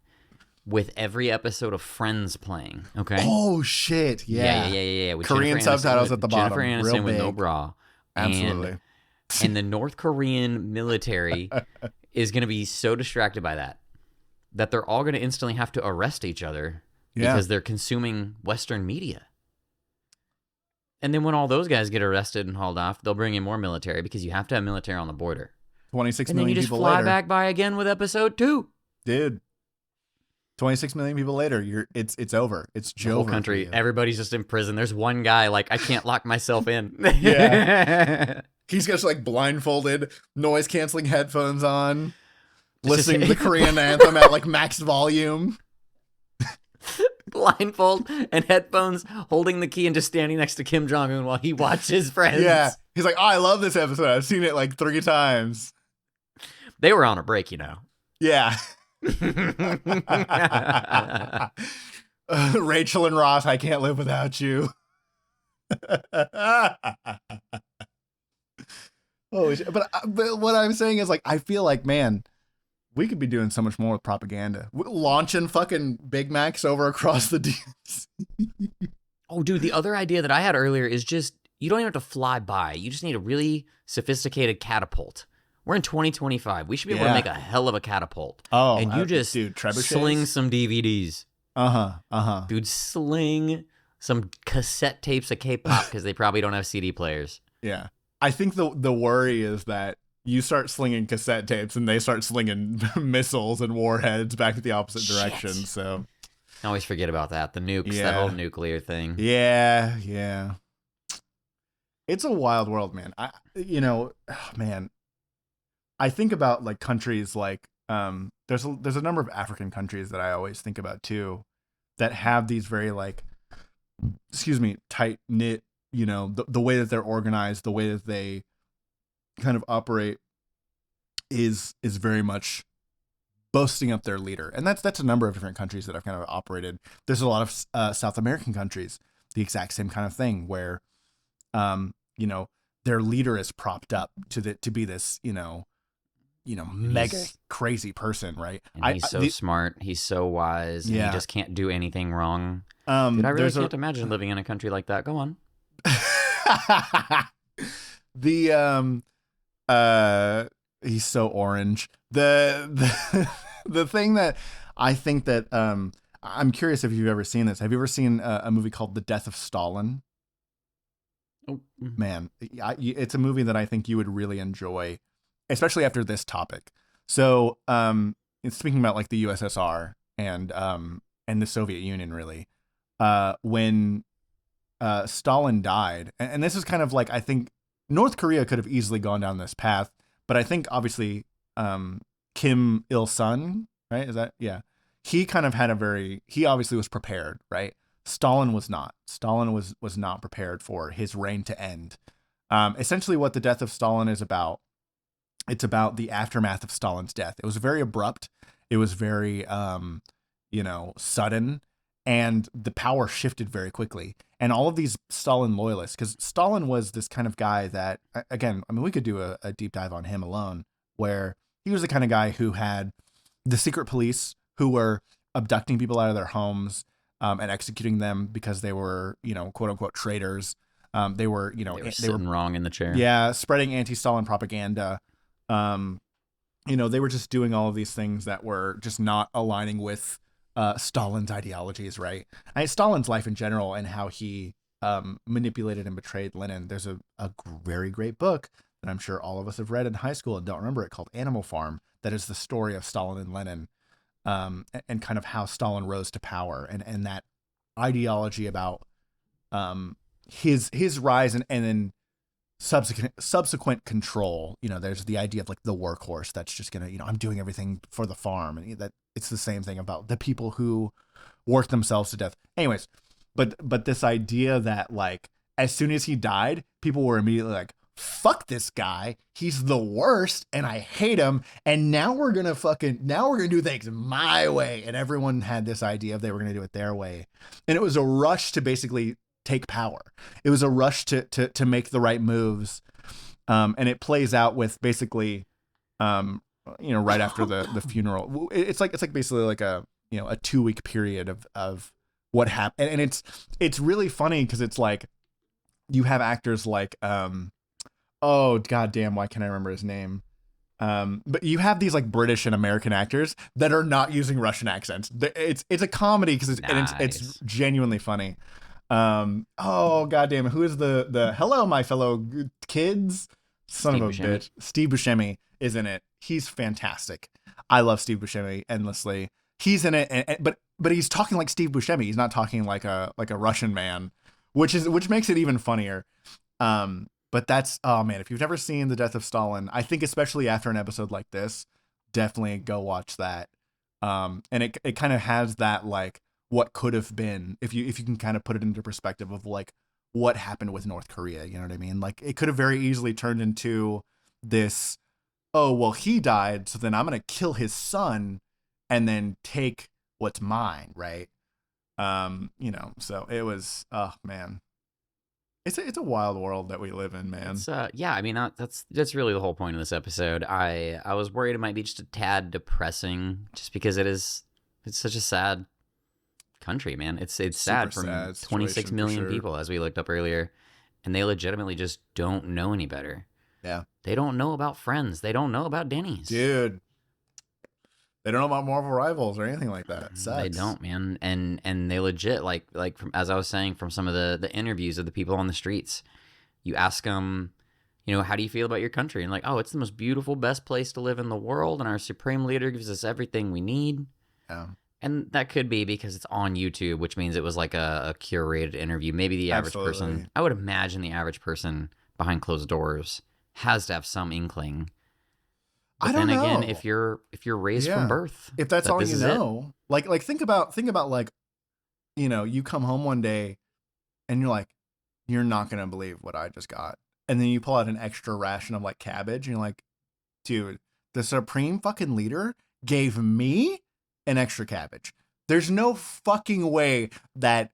with every episode of Friends playing. Okay. Oh shit! Yeah. With Korean Jennifer Aniston, subtitles at the bottom, Jennifer Aniston real with no big. bra. Absolutely. And the North Korean military is going to be so distracted by that they're all going to instantly have to arrest each other because they're consuming Western media. And then when all those guys get arrested and hauled off, they'll bring in more military because you have to have military on the border. 26 and then million you just people fly later. back by again with episode 2. Dude. 26 million people later, it's over. It's The whole Jover. country, everybody's just in prison. There's one guy like, I can't lock myself in. Yeah. He's just like blindfolded, noise canceling headphones on, listening to the Korean anthem at like max volume. Blindfold and headphones, holding the key and just standing next to Kim Jong-un while he watches Friends. Yeah. He's like, oh, I love this episode. I've seen it like 3 times. They were on a break, you know. Yeah. Rachel and Ross, I can't live without you. Holy shit. But what I'm saying is, like, I feel like, man, we could be doing so much more with propaganda. Launching fucking Big Macs over across the DMZ. Oh, dude, the other idea that I had earlier is just, you don't even have to fly by. You just need a really sophisticated catapult. We're in 2025. We should be able to make a hell of a catapult. Oh, and you just sling some DVDs. Dude, sling some cassette tapes of K-pop because they probably don't have CD players. Yeah. I think the worry is that you start slinging cassette tapes and they start slinging missiles and warheads back to the opposite direction. So I always forget about that. The nukes, that whole nuclear thing. Yeah. It's a wild world, man. I think about like countries like there's a number of African countries that I always think about too that have these very like tight knit, the way that they're organized, the way that they kind of operate is very much boasting up their leader. And that's a number of different countries that I've kind of operated. There's a lot of South American countries, the exact same kind of thing where their leader is propped up to be this, mega crazy person, right? And he's so smart, he's so wise, and he just can't do anything wrong. Dude, I really can't imagine living in a country like that. Go on. He's so orange. The thing that I think that I'm curious if you've ever seen this. Have you ever seen a movie called The Death of Stalin? Oh, man, it's a movie that I think you would really enjoy, especially after this topic. So, it's speaking about like the USSR and the Soviet Union, really. When Stalin died, and this is kind of like, I think North Korea could have easily gone down this path, but I think obviously Kim Il-sung, right? Is that, yeah? He kind of had he obviously was prepared, right? Stalin was not. Stalin was not prepared for his reign to end. Essentially what The Death of Stalin is about, it's about the aftermath of Stalin's death. It was very abrupt. It was very, sudden, and the power shifted very quickly. And all of these Stalin loyalists, because Stalin was this kind of guy that, again, I mean, we could do a deep dive on him alone, where he was the kind of guy who had the secret police who were abducting people out of their homes, and executing them because they were, quote unquote traitors. They were sitting wrong in the chair. Yeah, spreading anti-Stalin propaganda. They were just doing all of these things that were just not aligning with Stalin's ideologies, right? Stalin's life in general and how he manipulated and betrayed Lenin. There's a very great book that I'm sure all of us have read in high school and don't remember it, called Animal Farm, that is the story of Stalin and Lenin. And kind of how Stalin rose to power and that ideology about his rise and then subsequent control. There's the idea of like the workhorse that's just gonna, I'm doing everything for the farm, and that it's the same thing about the people who work themselves to death. Anyways, but this idea that like as soon as he died, people were immediately like, fuck this guy, he's the worst and I hate him, and now we're gonna do things my way. And everyone had this idea of they were gonna do it their way, and it was a rush to basically take power. It was a rush to make the right moves, and it plays out with basically right after the funeral. It's like basically like a 2-week period of what happened. And it's really funny because it's like you have actors like oh goddamn, why can't I remember his name? But you have these like British and American actors that are not using Russian accents. It's a comedy because it's genuinely funny. Oh goddamn, who is the hello my fellow kids? Son of a bitch. Steve Buscemi is in it. He's fantastic. I love Steve Buscemi endlessly. He's in it, but he's talking like Steve Buscemi. He's not talking like a Russian man, which makes it even funnier. But that's, oh man, if you've never seen The Death of Stalin, I think especially after an episode like this, definitely go watch that. And it kind of has that like what could have been if you can kind of put it into perspective of like what happened with North Korea. You know what I mean? Like it could have very easily turned into this, oh, well, he died, so then I'm going to kill his son and then take what's mine, right? So it was, oh man. It's a wild world that we live in, man. It's, yeah, I mean that's really the whole point of this episode. I was worried it might be just a tad depressing, just because it's such a sad country, man. It's sad for 26 million people, as we looked up earlier, and they legitimately just don't know any better. Yeah, they don't know about Friends. They don't know about Denny's, dude. They don't know about Marvel Rivals or anything like that. They don't, man. And they legit, like from, as I was saying, from some of the interviews of the people on the streets, you ask them, how do you feel about your country? And like, oh, it's the most beautiful, best place to live in the world, and our supreme leader gives us everything we need. Yeah. And that could be because it's on YouTube, which means it was like a curated interview. Maybe the average person, I would imagine the average person behind closed doors has to have some inkling. But I don't know. Again, if you're raised from birth, if that's all you know, like think about like, you come home one day and you're like, you're not gonna believe what I just got, and then you pull out an extra ration of like cabbage, and you're like, dude, the supreme fucking leader gave me an extra cabbage. There's no fucking way that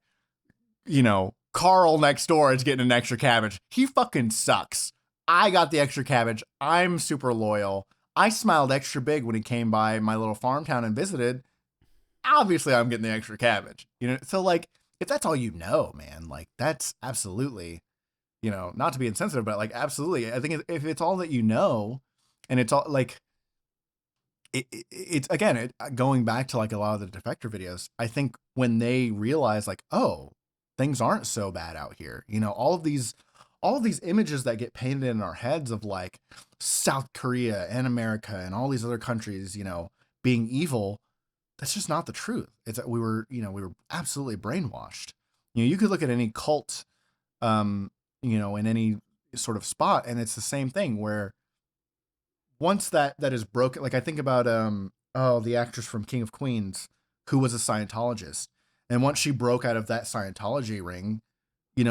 Carl next door is getting an extra cabbage. He fucking sucks. I got the extra cabbage. I'm super loyal. I smiled extra big when he came by my little farm town and visited. Obviously, I'm getting the extra cabbage. So like, if that's all you know, man, like that's absolutely, not to be insensitive, but like absolutely, I think if it's all that you know, and it's all like, it's again, going back to like a lot of the defector videos, I think when they realize like, oh, things aren't so bad out here, all of these images that get painted in our heads of like South Korea and America and all these other countries, being evil, that's just not the truth. It's that we were absolutely brainwashed. You could look at any cult, in any sort of spot, and it's the same thing where once that is broken, like I think about, the actress from King of Queens who was a Scientologist. And once she broke out of that Scientology ring,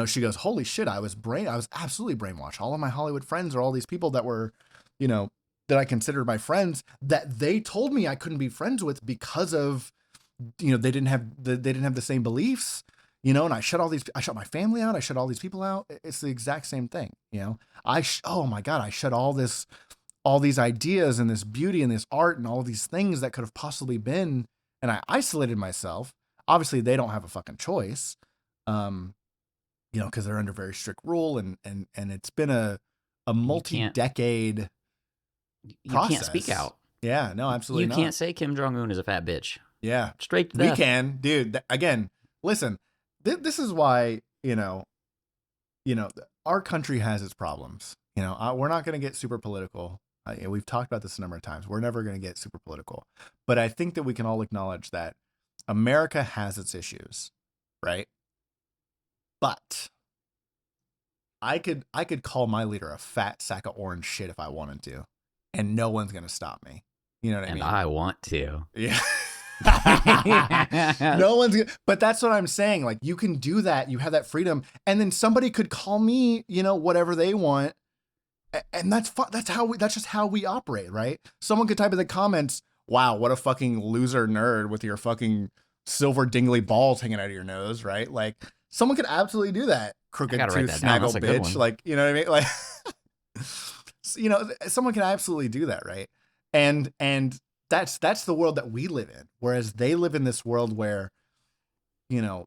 she goes, holy shit, I was absolutely brainwashed. All of my Hollywood friends are all these people that were, that I considered my friends, that they told me I couldn't be friends with because of, they didn't have the same beliefs, and I shut my family out. I shut all these people out. It's the exact same thing. Oh my God, I shut all these ideas and this beauty and this art and all these things that could have possibly been, and I isolated myself. Obviously they don't have a fucking choice. Because they're under very strict rule, and it's been a multi-decade process. You can't speak out. Yeah, no, absolutely not. You can't say Kim Jong-un is a fat bitch. Yeah. Straight to death. We can, dude. Again, listen, this is why, our country has its problems. We're not going to get super political. We've talked about this a number of times. We're never going to get super political. But I think that we can all acknowledge that America has its issues, right? But I could call my leader a fat sack of orange shit if I wanted to, and no one's gonna stop me. You know what I And mean? I want to. Yeah. No one's gonna, but that's what I'm saying. Like, you can do that. You have that freedom, and then somebody could call me, you know, whatever they want, and that's that's just how we operate, right? Someone could type in the comments, "Wow, what a fucking loser nerd with your fucking silver dingly balls hanging out of your nose," right? Like, someone could absolutely do that. Crooked tooth snaggle bitch, like, you know what I mean? Like, you know, someone can absolutely do that, right? And that's the world that we live in. Whereas they live in this world where, you know,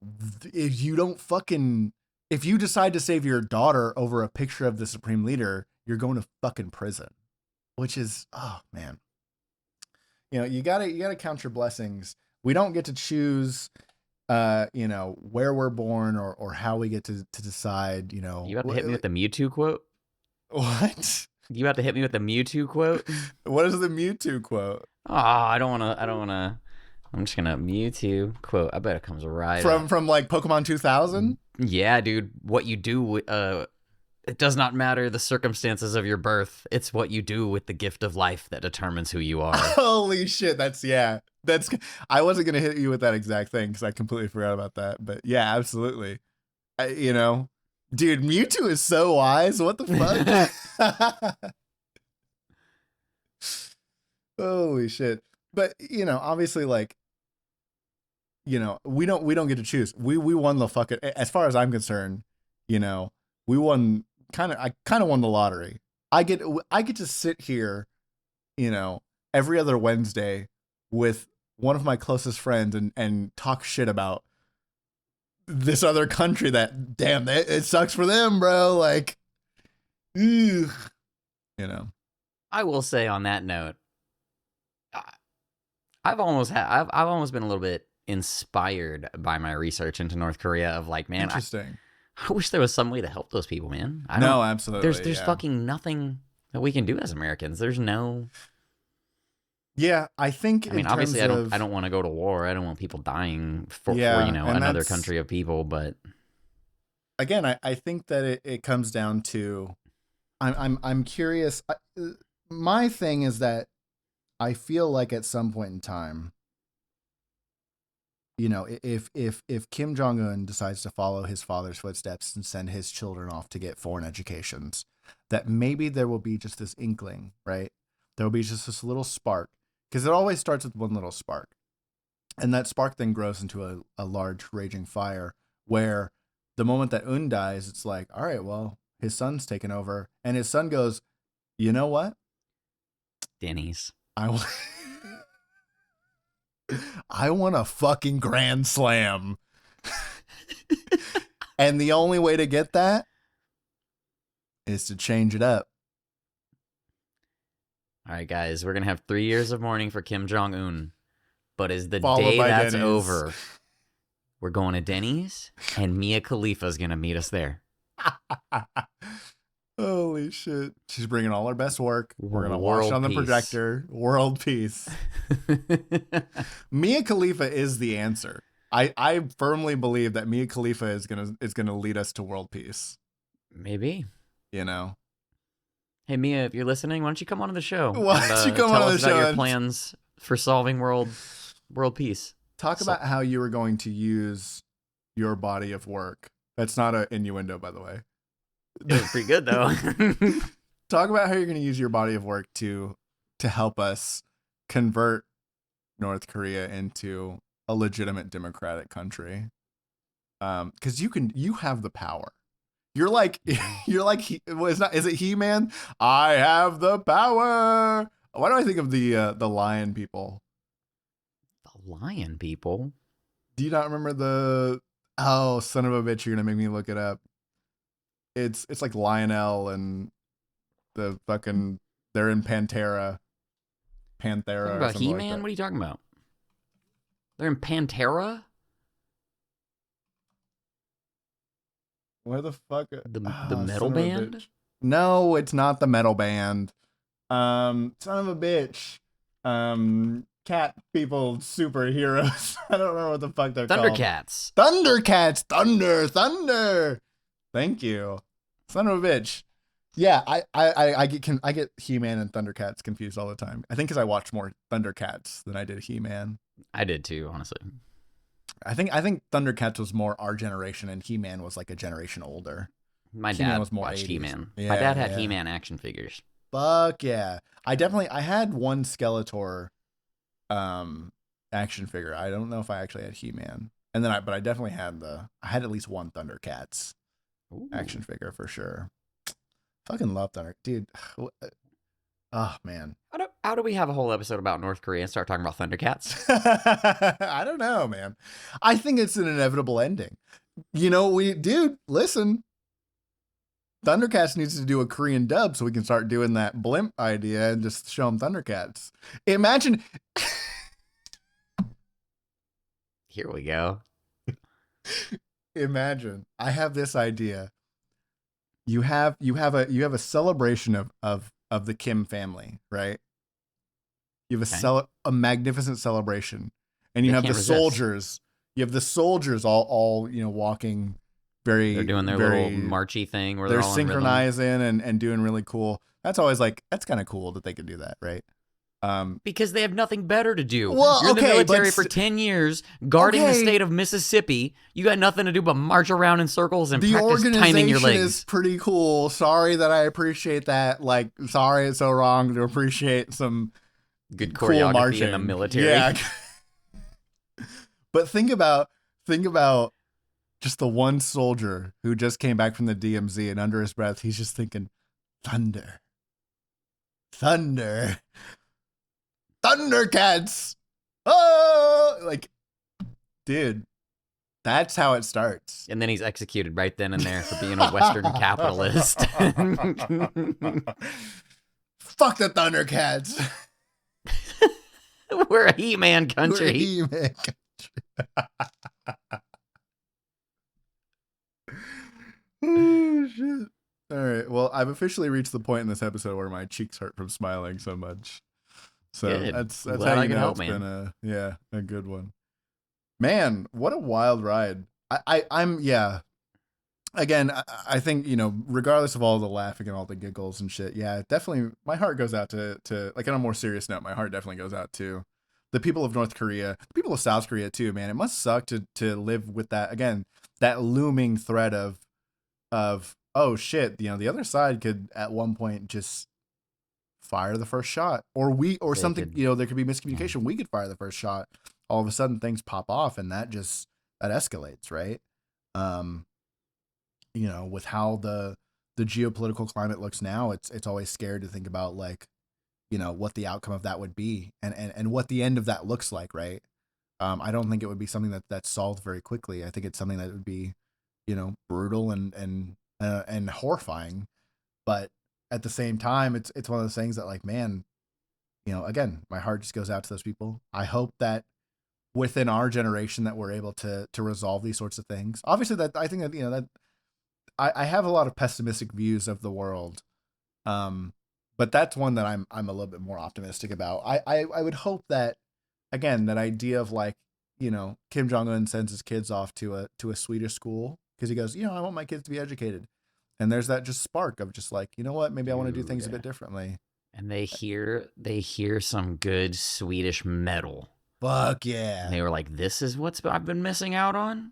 if you decide to save your daughter over a picture of the supreme leader, you're going to fucking prison, which is, oh man, you know, you gotta count your blessings. We don't get to choose, you know, where we're born or how we get to decide, you know. You about to hit me with the MewTwo quote? What? You about to hit me with the MewTwo quote? What is the MewTwo quote? Oh, I don't wanna. I'm just gonna MewTwo quote. I bet it comes right from like Pokemon 2000. Yeah, dude. What you do, it does not matter the circumstances of your birth. It's what you do with the gift of life that determines who you are. Holy shit! That's I wasn't gonna hit you with that exact thing because I completely forgot about that. But yeah, absolutely. You know, dude, Mewtwo is so wise. What the fuck? Holy shit! But you know, obviously, like, you know, we don't get to choose. We won the fucking. As far as I'm concerned, you know, we won. I kind of won the lottery. I get to sit here, you know, every other Wednesday with one of my closest friends and talk shit about this other country that, damn, it sucks for them, bro. Like, ugh, you know. I will say on that note, I've almost been a little bit inspired by my research into North Korea of like, man, Interesting. I wish there was some way to help those people, man. No, absolutely. There's fucking nothing that we can do as Americans. There's no. Yeah, I think. I mean, obviously, I don't want to go to war. I don't want people dying for you know, another country of people. But again, I think that it comes down to, I'm curious. My thing is that I feel like at some point in time, you know, if Kim Jong-un decides to follow his father's footsteps and send his children off to get foreign educations, that maybe there will be just this inkling, right? There will be just this little spark, because it always starts with one little spark. And that spark then grows into a large raging fire where the moment that Un dies, it's like, all right, well, his son's taken over. And his son goes, you know what? Denny's. I want a fucking grand slam. And the only way to get that is to change it up. All right, guys, we're going to have 3 years of mourning for Kim Jong-un. But as the Followed day by that's Denny's. over, we're going to Denny's, and Mia Khalifa is going to meet us there. Holy shit. She's bringing all her best work. We're going to watch World it on the peace. projector. World peace. Mia Khalifa is the answer. I firmly believe that Mia Khalifa is gonna lead us to world peace. Maybe. You know? Hey, Mia, if you're listening, why don't you come on the show? Why don't you come tell on us the about show your and- plans for solving world peace. Talk So- about how you were going to use your body of work. That's not an innuendo, by the way. It was pretty good, though. Talk about how you're going to use your body of work to help us convert North Korea into a legitimate democratic country. Because you have the power. You're like is it He-Man? I have the power. Why do I think of the lion people? The lion people? Do you not remember oh, son of a bitch, you're gonna make me look it up. It's like Lionel and the fucking, they're in Panthera. Talking Or about something He-Man? like that. What are you talking about? They're in Pantera? Where the fuck? The Ah, metal son of a band? bitch. No, it's not the metal band. Son of a bitch. Cat people superheroes. I don't remember what the fuck they're called. Thundercats. Thundercats. Thunder. Thank you. Son of a bitch. Yeah, I get He-Man and Thundercats confused all the time. I think because I watched more Thundercats than I did He-Man. I did too, honestly. I think Thundercats was more our generation, and He-Man was like a generation older. My He-Man dad was more watched 80s. He-Man. Yeah, My dad had yeah. He-Man action figures. Fuck yeah! I had one Skeletor, action figure. I don't know if I actually had He-Man, and then but I definitely had I had at least one Thundercats Ooh. action figure for sure. Fucking love Thunder, dude. Oh man. How do we have a whole episode about North Korea and start talking about Thundercats? I don't know, man. I think it's an inevitable ending. You know, listen. Thundercats needs to do a Korean dub so we can start doing that blimp idea and just show them Thundercats. Imagine. Here we go. Imagine. I have this idea. You have a celebration of the Kim family, right? You have a magnificent celebration, and you have the soldiers. You have the soldiers all walking very. They're doing their very, little marchy thing where they're all synchronizing and doing really cool. That's always that's kind of cool that they can do that, right? Because they have nothing better to do. Well, You're in the military but for 10 years, guarding the state of Mississippi. You got nothing to do but march around in circles and practice timing your legs. Is pretty cool. Sorry that I appreciate that. Like, sorry it's so wrong to appreciate some good choreography cool marching in the military. Yeah. But think about just the one soldier who just came back from the DMZ, and under his breath, he's just thinking, thunder, thunder, Thundercats. Oh, like, dude, that's how it starts. And then he's executed right then and there for being a Western capitalist. Fuck the Thundercats. We're a He-Man country. We're a He-Man country. Oh, shit. All right. Well, I've officially reached the point in this episode where my cheeks hurt from smiling so much. So good. that's Glad how I you can know help, it's man. been a good one. Man, what a wild ride. I'm Again, I think, regardless of all the laughing and all the giggles and shit, yeah, definitely my heart goes out to like, on a more serious note, my heart definitely goes out to the people of North Korea, the people of South Korea too, man. It must suck to live with that, again, that looming threat of oh shit, the other side could at one point just fire the first shot, or something, there could be miscommunication. We could fire the first shot. All of a sudden things pop off, and that escalates, right? With how the geopolitical climate looks now, it's always scary to think about, like, what the outcome of that would be, and what the end of that looks like, right? I don't think it would be something that's solved very quickly. I think it's something that would be, brutal and horrifying. But at the same time, it's one of those things that, like, man, again, my heart just goes out to those people. I hope that within our generation that we're able to resolve these sorts of things. Obviously, that I think that that I have a lot of pessimistic views of the world, but that's one that I'm a little bit more optimistic about. I would hope that, again, that idea of, like, Kim Jong-un sends his kids off to a Swedish school because he goes, I want my kids to be educated, and there's that just spark of just like, you know what, maybe I want to do things a bit differently. And they hear some good Swedish metal. Fuck yeah! And they were like, "This is what I've been missing out on."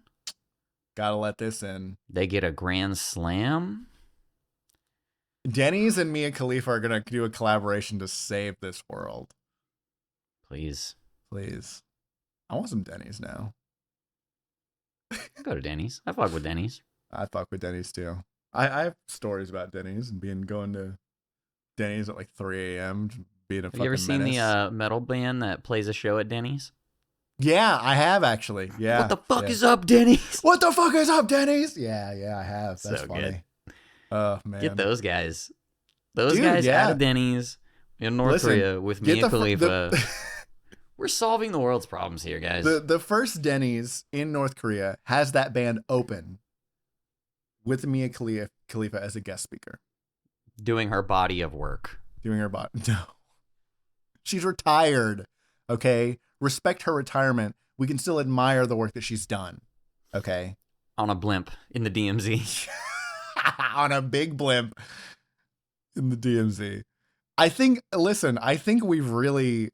Gotta let this in. They get a grand slam. Denny's and Mia Khalifa are gonna do a collaboration to save this world. Please. I want some Denny's now. I'll go to Denny's. I fuck with Denny's. I fuck with Denny's too. I have stories about Denny's and going to Denny's at like 3 a.m. being a fucking menace. Have you ever seen the metal band that plays a show at Denny's? Yeah, I have actually. Yeah. What the fuck is up, Denny's? What the fuck is up, Denny's? Yeah, I have. That's so funny. Good. Oh man, get those guys. Those guys out of Denny's in North Korea with Mia Khalifa. We're solving the world's problems here, guys. The first Denny's in North Korea has that band open with Mia Khalifa as a guest speaker. Doing her body of work. No. She's retired. Okay? Respect her retirement. We can still admire the work that she's done. Okay? On a blimp in the DMZ. on a big blimp in the DMZ. I think we've really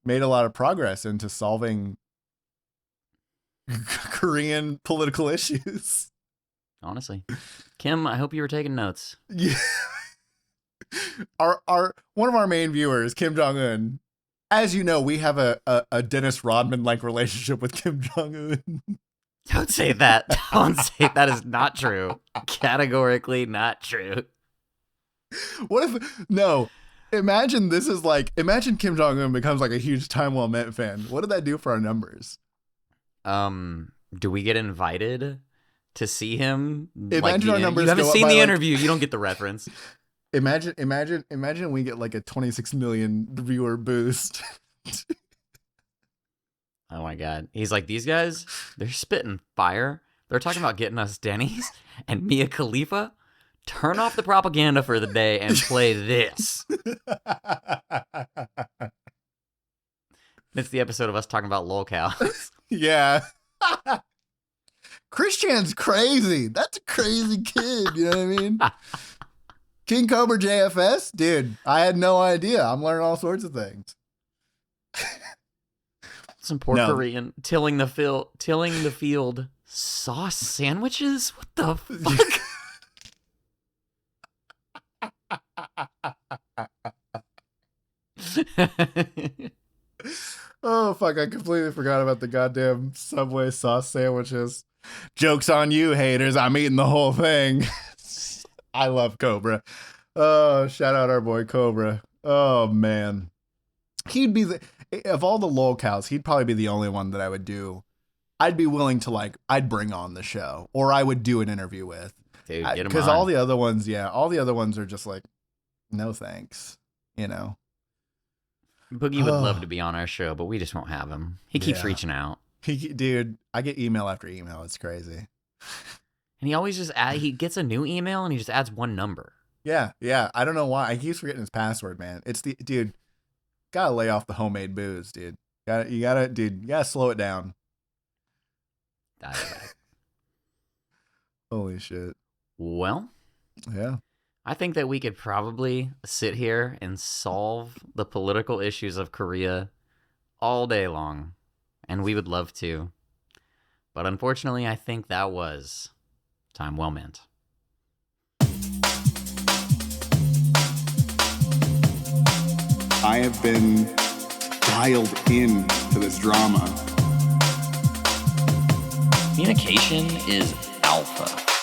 made a lot of progress into solving Korean political issues. Honestly. Kim, I hope you were taking notes. Yeah. Our one of our main viewers, Kim Jong-un. As you know, we have a Dennis Rodman like relationship with Kim Jong-un. Don't say that. Don't say that is not true. Categorically not true. What if no? Imagine Kim Jong-un becomes like a huge Time Well Met fan. What did that do for our numbers? Do we get invited to see him? Imagine our numbers. You haven't go up seen by, the like, interview. You don't get the reference. Imagine we get like a 26 million viewer boost. Oh my god. He's like, these guys, they're spitting fire. They're talking about getting us Denny's and Mia Khalifa. Turn off the propaganda for the day and play this. It's the episode of us talking about lolcows. Yeah. Christian's crazy. That's a crazy kid. You know what I mean? King Cobra JFS? Dude, I had no idea. I'm learning all sorts of things. Some poor Korean tilling the field sauce sandwiches? What the fuck? Oh, fuck. I completely forgot about the goddamn Subway sauce sandwiches. Joke's on you, haters. I'm eating the whole thing. I love Cobra. Oh, shout out our boy Cobra. Oh, man. He'd be of all the lolcows, he'd probably be the only one that I would do. I'd be willing to I'd bring on the show, or I would do an interview with. Dude, get him on. Because all the other ones are just like, no thanks, you know. Boogie would love to be on our show, but we just won't have him. He keeps reaching out. Dude, I get email after email. It's crazy. And he always just he gets a new email and he just adds one number. Yeah. I don't know why. I keep forgetting his password, man. Dude, gotta lay off the homemade booze, dude. You gotta slow it down. Holy shit. Well, yeah. I think that we could probably sit here and solve the political issues of Korea all day long, and we would love to. But unfortunately, I think that was time well meant. I have been dialed in to this drama. Communication is alpha.